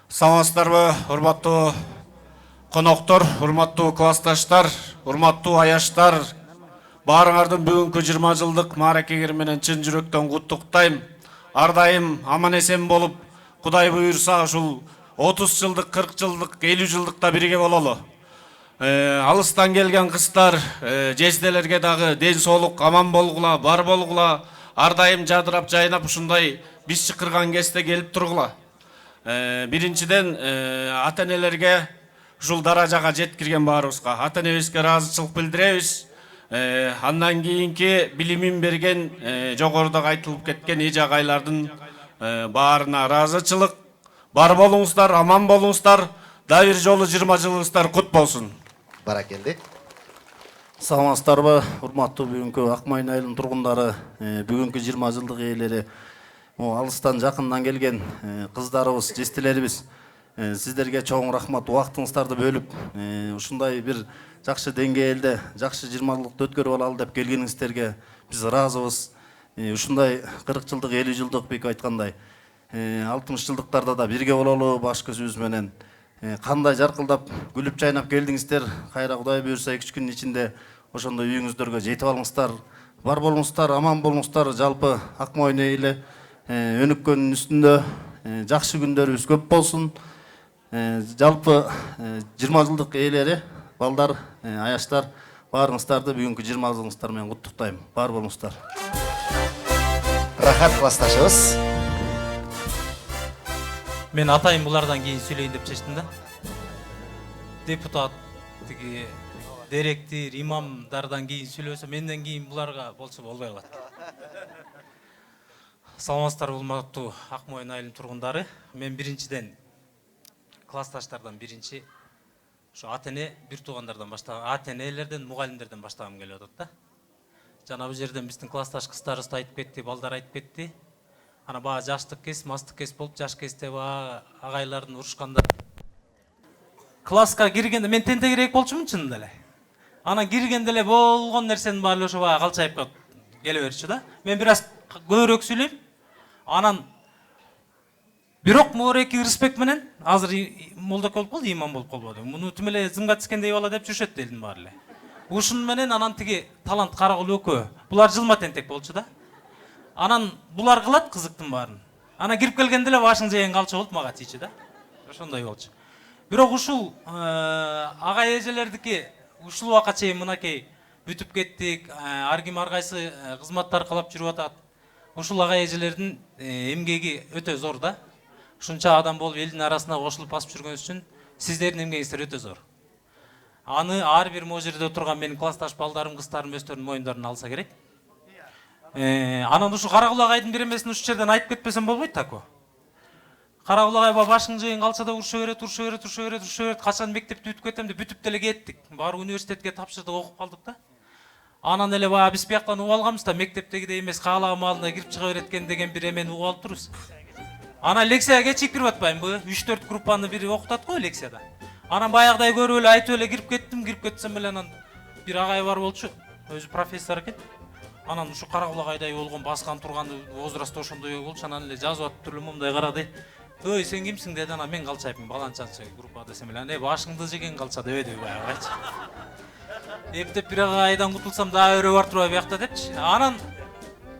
Саламатсыздарбы, урматтуу коноктор, урматтуу классташтар, урматтуу аяштар, баарыңардын бүгүнкү 20 жылдык мааракеңер менен чын жүрөктөн куттуктайм. Ар дайым аман эсен болуп, Кудай буйрса ушул 30 жылдык, 40 жылдык, 50 жылдыкта бирге бололу. Алыстан келген кыздар, жезделерге дагы ден соолук, аман болгула, бар болгула, ар дайым жадырап жайнап ушундай биз чыкырган кезде келип тургула. Биринчиден ата-энелерге ушул даражага жеткирген баарыбызга ата-энебизге ыраазычылык билдиребиз. Андан кийинки билимин берген жогоруда айтылып кеткен эже агайлардын баарына ыраазычылык. Бар болуңуздар, аман болуңуздар. Да бир жолу 20 жылыңыздар кут болсун. Баракелди. Саламатсыздарбы, урматтуу бүгүнкү Акмойын айылынын тургундары, бүгүнкү 20 жылдык ээлери, алыстан жакындан келген кыздарыбыз, жестелерибиз, сиздерге чоң рахмат. Убактыңыздарды бөлүп, ушундай бир жакшы деңгээлде, жакшы 20 жылдыкты өткөрүп алалы деп келгениңиздерге биз ыраазыбыз. Ушундай 40 жылдык, 50 жылдык бек айткандай, 60 жылдыктарда да бирге бололу баш көзүбүз менен. Кандай жаркылдап, күлүп жайнап келдиңиздер. Кайра Кудай буйрса 2 күнүн ичинде ошондой үйүңүздөргө жетип алыңыздар. Бар болуңуздар, аман болуңуздар. Жалпы Акмойын айылы өнүккөнүн үстүндө жакшы күндөрүбүз көп болсун. Жалпы 20 жылдык ээлери, балдар, аяштар, баарыңыздарды бүгүнкү 20 жылыңыздар менен куттуктайм. Бар болуңуздар. Рахат классташыбыз. Мен атайын булардан кийин сүйлөйүн деп чечтим да. Депутат, директор, имамдардан кийин сүйлөсө, менден кийин буларга болсо болбой калат. Саламатсыздар урматтуу Акмойын айылынын тургундары. Мен биринчиден классташтардан биринчи ошо ата-эне бир туугандардан ата-энелерден, мугалимдерден баштагым келип атат да. Жана бул жерден биздин классташ кыздарыбыз айтып кетти, балдар айтып кетти. Ана баа жаштык кес, мастык кес болуп, жаш кезде баа агайлардын урушканда класска киргенде мен тентегирээк болчумун чынында эле. Анан киргенде эле болгон нерсенин баары ошо баа калчайып келе берчү да. Мен бир аз көбүрөөк сүйлөйм. Анан бирок моореки ырысбек менен азыр молдок болуп калды, имам болуп калбады. Муну тим эле зымга тискендей бала деп жүрүшөт элдин баары эле. Ушун менен анан тиги талант Карагул экөө. Булар жылма тентек болчу да. Анан булар кылат кызыктын баарын. Анан кирип келгенде эле башың жеген калчу болуп мага тийчү да. Ошондой болчу. Бирок ушул агай эжелердики ушул убакка чейин мынакей бүтүп кеттик. Ар ким ар кайсы кызматтар кылып жүрүп атат. Ушул агай эжелердин эмгеги өтө зор да. Ушунча адам болуп элдин арасына кошулуп басып жүргөнүз үчүн сиздердин эмгегиңиздер өтө зор. Аны ар бир могу жерде отурган менин классташ балдарым, кыздарым өздөрүнүн моюндарына алса керек. Анан ушу Карагул агайдын бир эмесин ушул жерден айтып кетпесем болбойт тако. Карагул агай башың жеген калса да уруша берет. Качан мектепти бүтүп кетем деп бүтүп деле кеттик. Баары университетке тапшырдык, окуп калдык да. Анан эле баа биз бияктан угуп алганбыз да, мектептегидей эмес каалаган маалына кирип чыга берет экен деген бир эмени угуп алып турбуз. Анан лекцияга кечип кирип атпаймынбы? 3-4 группаны бири окутат го лекцияда. Анан баягыдай көрүп эле айтып эле кирип кеттим, кирип кетсем эле анан бир агай бар болчу. Өзү профессор экен. Анан ушу Карагул агайдай болгон баскан турганы возрастта ошондой болчу. Анан эле жазып атып туруп мындай карады. Ой, сен кимсиң деди. Анан мен калчайпмын, баланчанчы группа десем эле. Башыңды жеген калча дебеди баягычы. Эптеп бир айдан кутулсам дагы өрө бар турбай биякта депчи. Анан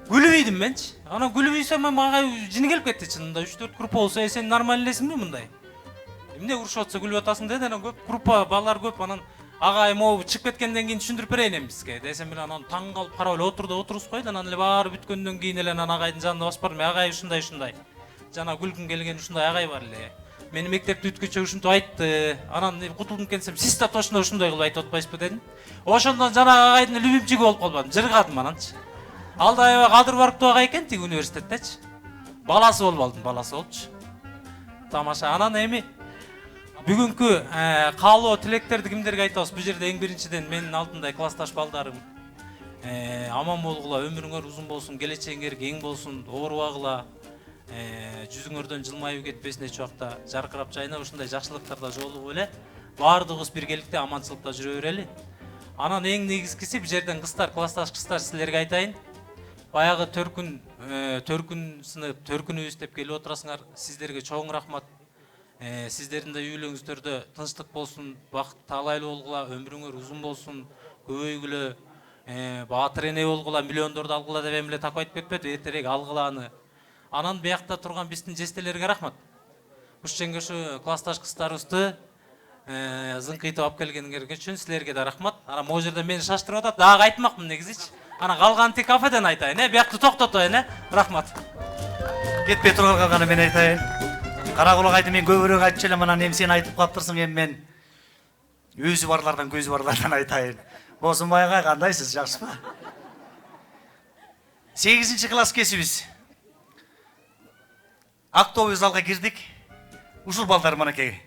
күлүп ийдим менчи. Анан күлүп ийсем мага жини келип кетти чынында. 3-4 группа болсо, сен нормально элесиңби мындай? Эмне урушуп атса күлүп атасың деди. Анан көп группа балдар көп. Анан агай могу чыгып кеткенден кийин түшүндүрүп берейин бизге десем эле. Анан таң калып карап эле отурубуз койду. Анан эле баары бүткөндөн кийин эле анан агайдын жанына басып бардым. Агай ушундай. Жана күлгүм келген ушундай агай бар эле. Мени мектепти бүткүчө ушинтип айтты. Анан кутулдум келсем, сиз да точно ушундай кылып айтып атпайсызбы дедим. Ошондон жана агайдын любимчиги болуп калбадым. Жыргадым ананчы. Алда аябай кадыр барктуу агай экен тиги университеттечи. Баласы болуп алдым, баласы болчу. Тамаша. Анан эми бүгүнкү каалоо тилектерди кимдерге айтабыз? Бул жерде эң биринчиден менин алдымдай классташ балдарым аман болгула, өмүрүңөр узун болсун, келечегиңер кең болсун, оорубагыла, жүзүңөрдөн жылмайып кетпесин эч убакта, жаркырап жайнап ушундай жакшылыктарда жолугуп эле баардыгыбыз биргеликте аманчылыкта жүрө берели. Анан эң негизгиси бул жерден кыздар, классташ кыздар силерге айтайын. Баягы төркүн сынып, төркүнүбүз деп келип отурасыңар. Сиздерге чоң рахмат. Сиздердин да үйлөрүңүздөрдө тынчтык болсун, бакыт таалайлуу болгула, өмүрүңөр узун болсун, көбөйгүлө, баатыр эне болгула, миллиондорду алгыла деп эми эле тако айтып кетпеди, эртерээк алгыла аны. Анан биякта турган биздин жестелерге рахмат. Ушченге ушу классташ кыздарыбызды зыңкыйтып алып келгениңер үчүн силерге да рахмат. Анан могу жерде мени шаштырып атат, дагы айтмакмын негизичи. Анан калганын тик кафеден айтайын, биякты токтотоюн, рахмат. Кетпей турганга гана мен айтайын. Карагул агайды мен көбүрөөк айтчу элем, анан эми сен айтып каптырсың, эми мен өзү барлардан көзү барлардан айтайын. Босунбай агай, кандайсыз, жакшыбы? 8-класс кесибиз. Автобус залга кирдик. Ушул балдар манакей.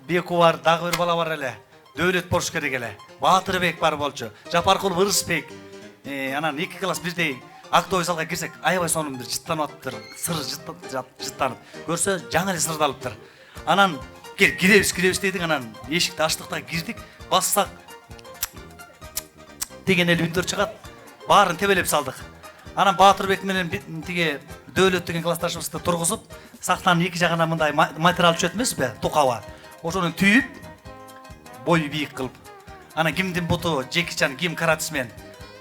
Беку бар, дагы бир бала бар эле. Дөөлөт болуш керек эле. Баатырбек бар болчу. Жапаркулов Ырысбек. Анан 2 класс бирдей автобус залга кирсек, аябай сонун бир жыттанып атыптыр. Сыр жыттанып. Көрсө, жаңы эле сырдалыптыр. Анан киребиз дедик, анан эшикти ачтык да кирдик. Бассак деген эле үндөр чыгат. Баарын тебелеп салдык. Анан Баатырбек менен тиги Дөөлөт деген классташыбызды тургузуп, сахнанын эки жагына мындай материал түшөт эмеспи, тукаба. Ошону түйүп, бою бийик кылып. Анан кимдин буту Жекичан, ким каратысмен,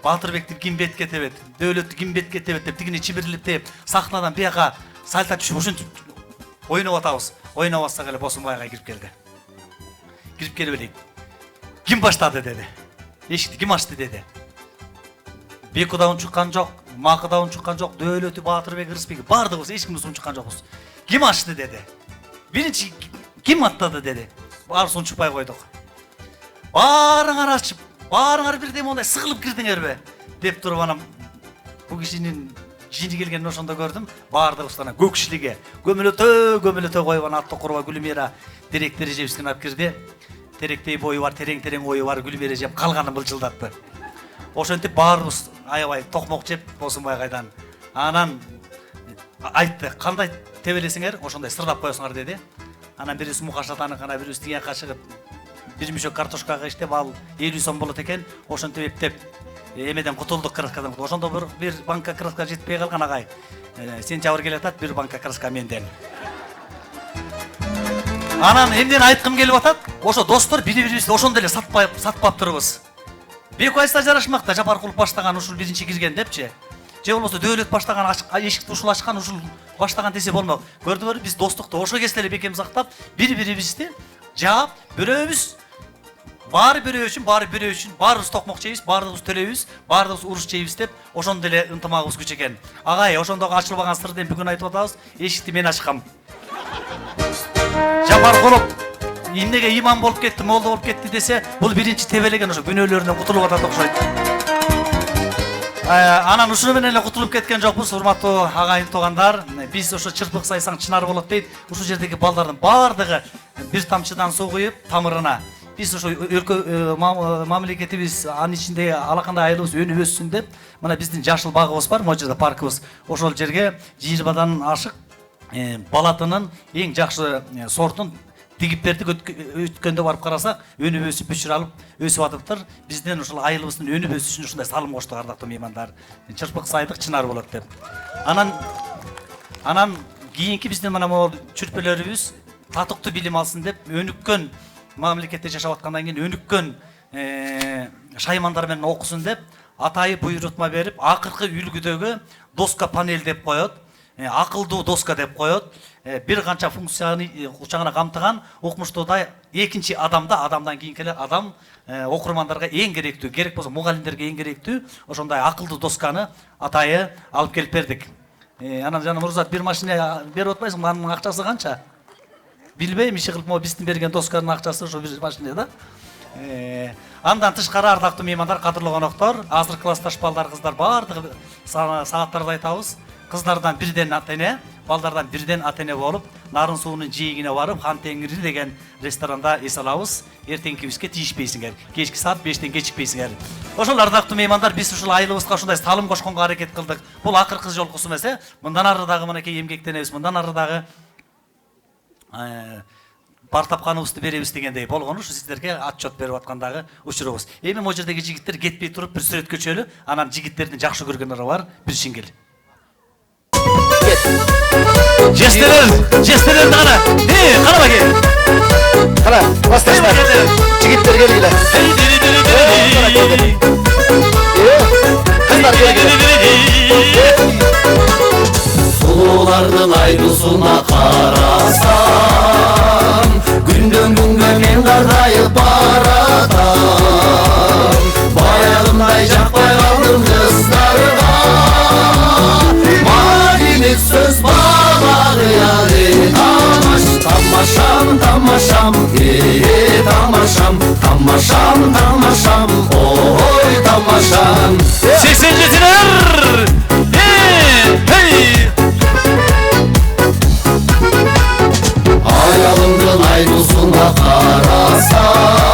Баатырбекти ким бетке тебет, Дөөлөттү ким бетке тебет деп тигини чибирлеп теп, сахнадан бияка сальта түшүп ушинтип ойноп атабыз. Ойноп атсак эле Босунбай агай кирип келди. Кирип келип элек. Ким баштады деди. Эшикти ким ачты деди. Беку да унчуккан жок, Макы да унчуккан жок, Дөөлөтү, Баатырбек, Ырысбек бардыгыбыз эч кимибиз унчуккан жокпуз. Ким ачты деди. Биринчи ким аттады деди. Баарыбыз унчукпай койдук. Баарыңар ачып, баарыңар бирдей мондай сыгылып кирдиңерби деп туруп анан бу кишинин жини келгенде ошондо көрдүм. Баардыгыбыздан көкшилиге көмөлөтө коюп ана атты курба Гүлмира теректери жебисин алып кирди. Теректей бою бар, терең ою бар Гүлмира жеп калганын былчылдатты. Ошентип баарыбыз аябай токмок жеп Босунбай кайдан. Анан айтты, кандай тебелесиңер, ошондой сырлап коесуңар деди. Анан бирибиз мукашатаны кана бирибиз тиген кашыгып бир мешок картошкага иштеп ал 50 сом болот экен. Ошентип эптеп эмеден кутулдук, краскадан. Ошондо бир банка краска жетпей калган агай. Сентябрь келатат, бир банка краска менден. Анан эмден айткым келип атат? Ошо достор бири-бирибизди ошондой эле сатпаптырбыз. Бекайста жарашмакта Жапаркулов баштаган ушул биринчи кирген депчи. Же болбосо Дөөлөт баштаган эшикти ушул ачкан ушул баштаган десе болмок. Көрдүңөрбү, биз достукту ошо кезде эле бекем сактап, бири-бирибизди жаап, бирөөбүз баары бирөө үчүн, баарыбыз токмок жейбиз, баарыбыз төлөйбүз, баарыбыз уруш жейбиз деп ошондой эле ынтымагыбыз күч экен. Агай, ошондогу ачылбаган сырды бүгүн айтып атабыз. Эшикти мен ачкам. Жапаркулов эмнеге имам болуп кетти, молда болуп кетти десе, бул биринчи тебелеген ошо күнөөлөрүнөн кутулуп атат окшойт. Анан ушуну менен эле кутулуп кеткен жокпуз, урматтуу агайын туугандар. Биз ошо чырпык сайсаң чынар болот дейт. Ушул жердеги балдардын баардыгы бир тамчыдан суу куюп тамырына. Биз ошо өлкө мамлекетибиз анын ичинде алакандай айылыбыз өнүп өссүн деп, мына биздин жашыл багыбыз бар, могу жерде паркыбыз. Ошол жерге 20дан ашык балатынын эң жакшы сортун тигип бердик. Өткөндө барып карасак, өнүп өсүп бүчүр алып өсүп атыптыр. Бизден ушул айылыбыздын өнүп өсүшүнө ушундай салым коштук, ардактуу меймандар. Чырпык сайдык чынар болот деп. Анан кийинки биздин мына могу чүрпөлөрүбүз татыктуу билим алсын деп, өнүккөн мамлекетте жашап аткандан кийин өнүккөн шаймандар менен окусун деп, атайы буйрутма берип, акыркы үлгүдөгү доска панель деп коет. Акылдуу доска деп коет. Бир канча функцияны учагына камтыган, укмуштуудай экинчи адамдан кийинки адам окурмандарга эң керектүү, керек болсо мугалимдерге эң керектүү ошондой акылдуу досканы атайы алып келип бердик. Анан жана Мурзат бир машина берип атпайсыңбы? Анын акчасы канча? Билбейм, иши кылып, биздин берген досканын акчасы ошо бир машина да. Андан тышкары ардактуу меймандар, кадырлуу коноктор, азыр классташ балдар, кыздар баардыгы сааттарды айтабыз. Кыздардан бирден ата-эне, балдардан бирден ата-эне болуп, Нарын суунун жийигине барып, Хан Теңири деген ресторанда эс алабыз. Эртеңкибизге тийишпейсиңер. Кечки саат 5тен кечикпейсиңер. Ошол ардактуу меймандар, биз ушул айылыбызга ушундай салым кошконго аракет кылдык. Бул акыркы жолкусу эмес, мындан ары дагы мынакей эмгектенебиз, мындан ары дагы бар тапканыбызды беребиз дегендей болгону ушу сиздерге отчет берип аткандагы учурубуз. Эми могу жердеги жигиттер кетпей туруп бир сүрөткө чөөлү, анан жигиттердин жакшы көргөнүрү бар, бир шиңгел. Жестерler дана. Кара баке. Кара, классташтар. Жигиттер келгиле. Кыздар келгиле. Сулуулардын айдуусуна карасам, күндөн күнгө мен кардайып баратам. Баягындай жакпай калдым кыздарга. Мадиник сөз багыяды. Тамашам, тамашам, тамашам, тамашам, тамашам, ой тамашам. 87'ler! Hey! Ayağımdın aydoğusuna karasam,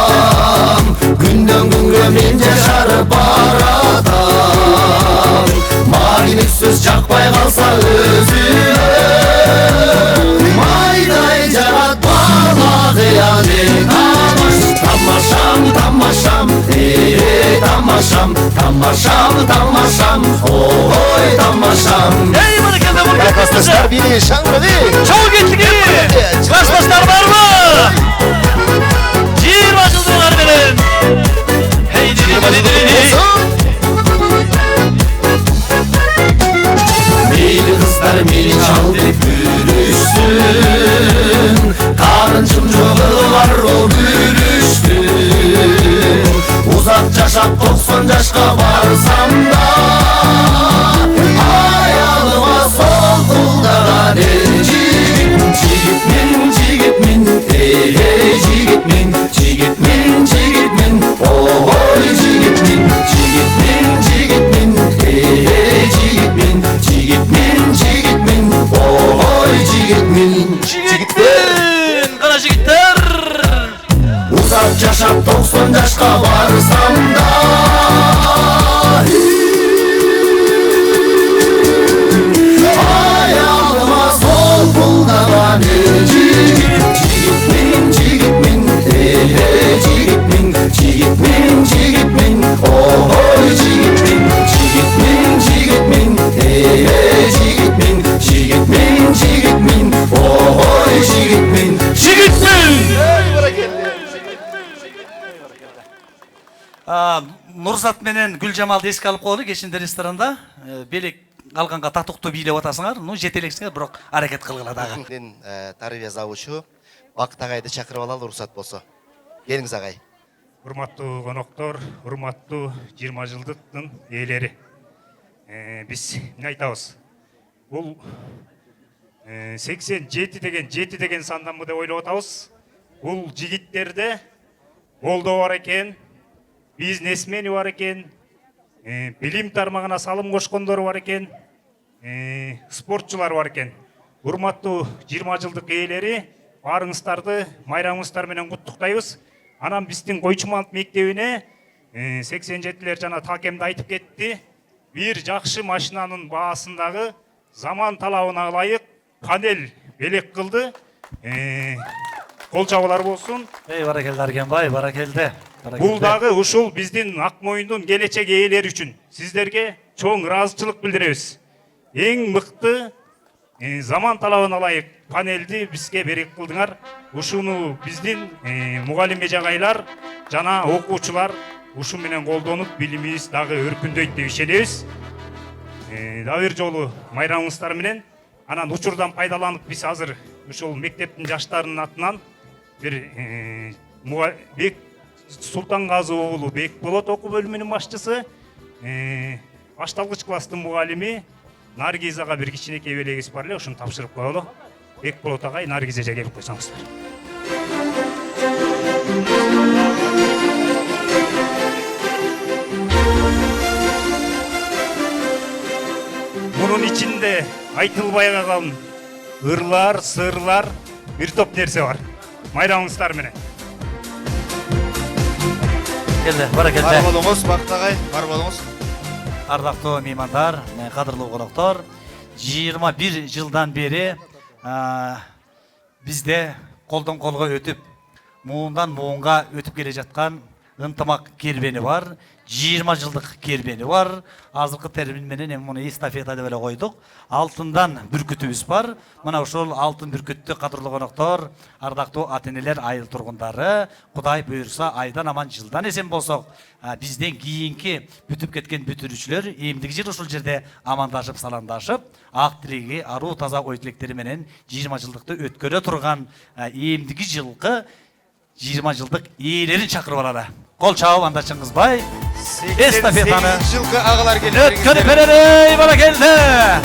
günden günge men yaşarıp baratam. Maginik söz çakpay kalsa özüne, mayday jarat bağlağıyadı. Tamaşam, tamaşam, tamaşam, tamaşam, tamaşam, oy tamaşam. Hey balıkında bu Klasstashlar biri şangıdı. Çoğu gettik. Klasstashlar var mı? Cir açıldılar benim. Hey diri diri diri. Meyli kızlar meyli çaldı gülüşsün, karıncım çoğular o gülüşsün. Uzak yaşap 90 yaşka varsam da, ayalıma sol kuldaran el. Cigit min, cigit min, Азат менен Гүлжамалды эске алып коелу. Кечинде ресторанда белек алганга татуктуу бийлеп атасыңар. Ну жетелексиңер, бирок аракет кылгыла дагы. Мен тарбия завучу Бакыт агайды чакырып алалы, уруксат болсо. Келиңиз агай. Урматтуу коноктор, урматтуу 20 жылдыктын ээлери. Биз эмне айтабыз? Бул 87 деген сандамбы деп ойлоп атабыз. Бул жигиттерде болдо бар экен, бизнесмени бар экен, билим тармагына салым кошкондор бар экен, спортчулар бар экен. Урматтуу 20 жылдык ээлери, баарыңыздарды майрамыңыздар менен куттуктайбыз. Анан биздин Койчуманов мектебине 87-лер жана такемди айтып кетти. Бир жакшы машинанын баасындагы заман талабына ылайык панель белек кылды. Кол чабуулар болсун. Баракелде Аргенбай, баракелде. Бул дагы ушул биздин Акмоюндун келечек ээлери үчүн сиздерге чоң ыраазычылык билдиребиз. Эң мыкты заман талабына ылайык панелди бизге берек кылдыңар. Ушуну биздин мугалим эжагайлар жана окуучулар ушу менен колдонуп билимибиз дагы өркүндөйт деп ишенебиз. Дагы бир жолу майрамыңыздар менен анан учурдан пайдаланып биз азыр ушул мектептин жаштарынын атынан бир Бек Султангазы уулу Бекболот окуу бөлүмүнүн башчысы, башталгыч класстын мугалими Наргизага бир кичинекей белегибиз бар эле, ушуну тапшырып коелу. Бекболот агай, Наргиз эже келип койсоңуздар. Мунун ичинде айтылбай калган ырлар, сырлар, бир топ нерсе бар. Майрамыңыздар менен. Келди, баракелде. Бар болуңуз, Бакыт агай, бар болуңуз. Ардактуу меймандар, кадырлуу коноктор, 21 жылдан бери бизде колдон колго өтүп, муундан муунга өтүп келе жаткан ынтымак кербени бар, 20 жылдык кербени бар. Азыркы термин менен эми муну эстафета деп эле койдук. Алтындан бүркүтүбүз бар. Мына ошол алтын бүркүттү кадырлуу коноктор, ардактуу ата-энелер, айыл тургундары, Кудай буйрса айдан аман жылдан эсен болсок, бизден кийинки бүтүп кеткен бүтүрүүчүлөр эмдиги жыл ушул жерде амандашып, саламдашып, ак тилеги, аруу таза ой тилектери менен 20 жылдыкты өткөрө турган эмдиги жылкы 20 жылдык ээлерин чакырып алалы. Кол чабып анда чыңгызбай эстафетаны жылкы агалар келип өткөрүп берели, баракелде.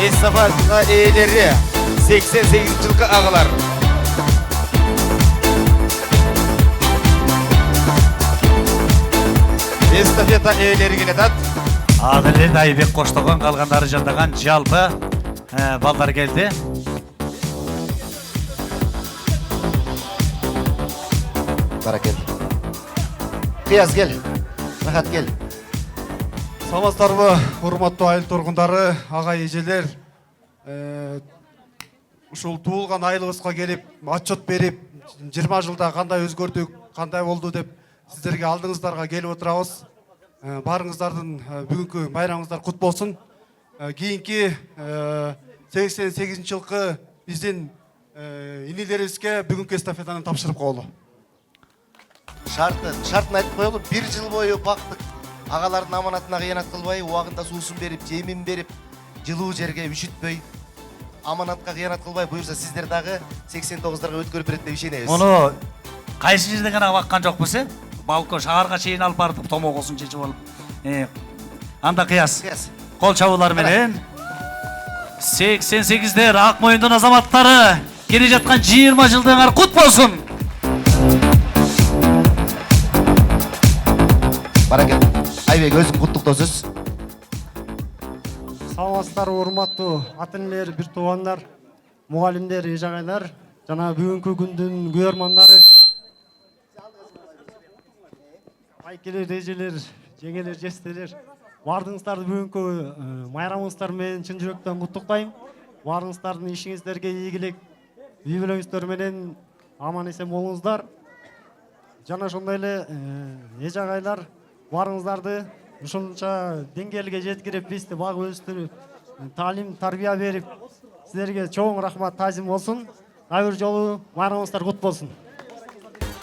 Эстафета ээлери 88 жылкы агалар. Эстафета ээлери келатат. Адилет Айбек Коштогон, калгандары жандаган жалпы балдар келди. Баракелде. Кыяз кел. Рахат кел. Саламатсыздарбы, урматтуу айыл тургундары, агай эжелер. Ушул туулган айылыбызга келип, отчет берип, 20 жылда кандай өзгөрдүк, кандай болду деп сиздерге алдыңыздарга келип отурабыз. Баарыңыздардын бүгүнкү майрамыңыздар кут болсун. Кийинки 88 жылкы биздин инилерибизге бүгүнкү эстафетаны тапшырып коелу. Шартын айтып коелу, 1 жыл бою бактык. Агалардын аманатына кыянат кылбай, убагында суусун берип, жемин берип, жылуу жерге үшүтпөй, аманатка кыянат кылбай, буюрса сиздер дагы 89дарга өткөрүп берет деп ишенебиз. Муну кайсы жерден гана баккан жокпуз, балкон шаарга чейин алып бардык, томогосун чечип алып. Анда кыяс. Кол чабуулар менен 88дер Акмоюндун азаматтары келе жаткан 20 жылдыгыңар кут болсун. Баракет. Айбек өзүң куттуктосуз. Саламатсыздар, урматтуу ата-энелер, бир туугандар, мугалимдер, эжагайлар, жана бүгүнкү күндүн күйөрмандары. Айкелер, эжелер, жеңелер, жестелер, баардыгыңыздарды бүгүнкү майрамыңыздар менен чын жүрөктөн куттуктайм. Баарыңыздардын ишиңиздерге ийгилик, үй бүлөңүздөр менен аман эсен болуңуздар. Жана ошондой эле эжагайлар баарыңыздарды ушунча деңгээлге жеткирип, бизди багып өстүрүп, таалим, тарбия берип, сиздерге чоң рахмат, таазим болсун. Дагы бир жолу майрамыңыздар кут болсун.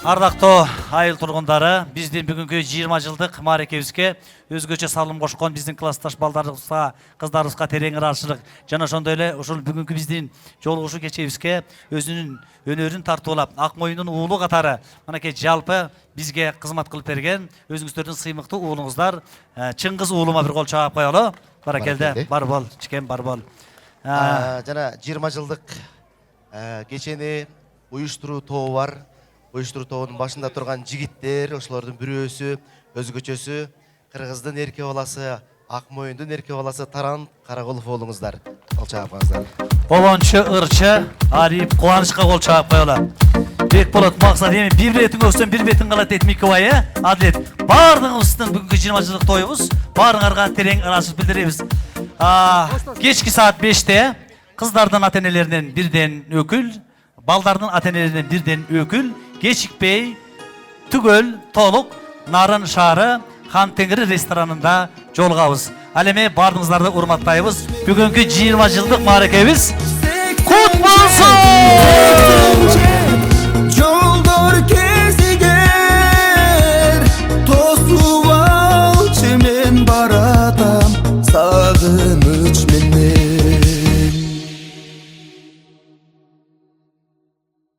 Ардактуу айыл тургундары, биздин бүгүнкү 20 жылдык мааракебизге өзгөчө салым кошкон биздин классташ балдарыбызга, кыздарыбызга терең ыраазычылык жана ошондой эле ушул бүгүнкү биздин жолугушуу кечебизге өзүнүн өнөрүн тартуулап, Ак Моюндун уулу катары мынакей жалпы бизге кызмат кылып берген өзүңүздөрдүн сыймыктуу уулуңуздар Чыңгыз уулума бир кол чаап коелу. Баракелде, бар бол, чикем бар бол. Жана 20 жылдык кечени уюштуруу тобу бар. Уюштуруу тобунун башында турган жигиттер, ошолордун бирөөсү, өзгөчөсү Кыргыздын эрке баласы, Ак Моюндун эрке баласы Таран Каракулов уулуңуздар. Кол чаап коюңуздар. Болончу, ырчы, Ариф, Кубанычка кол чаап коелу. Бекболот максат эми бир бетиң өксөң бир бетиң калат дейт Микубай, Адилет. Баардыгыбыздын бүгүнкү 20 жылдык тоюбуз, баарыңарга терең ыраазычылык билдиребиз. Кечки саат 5-те кыздардын ата-энелеринен бирден өкүл, балдардын ата-энелеринен бирден өкүл, кечикпей, түгөл, толук Нарын шаары Хан Теңир ресторанында жолугабыз. Ал эми баардыгыңыздарды урматтайбыз. Бүгүнкү 20 жылдык мааракебиз кут болсун! Жолдор кезигер, тосуп алчы мен баратам, сагыныч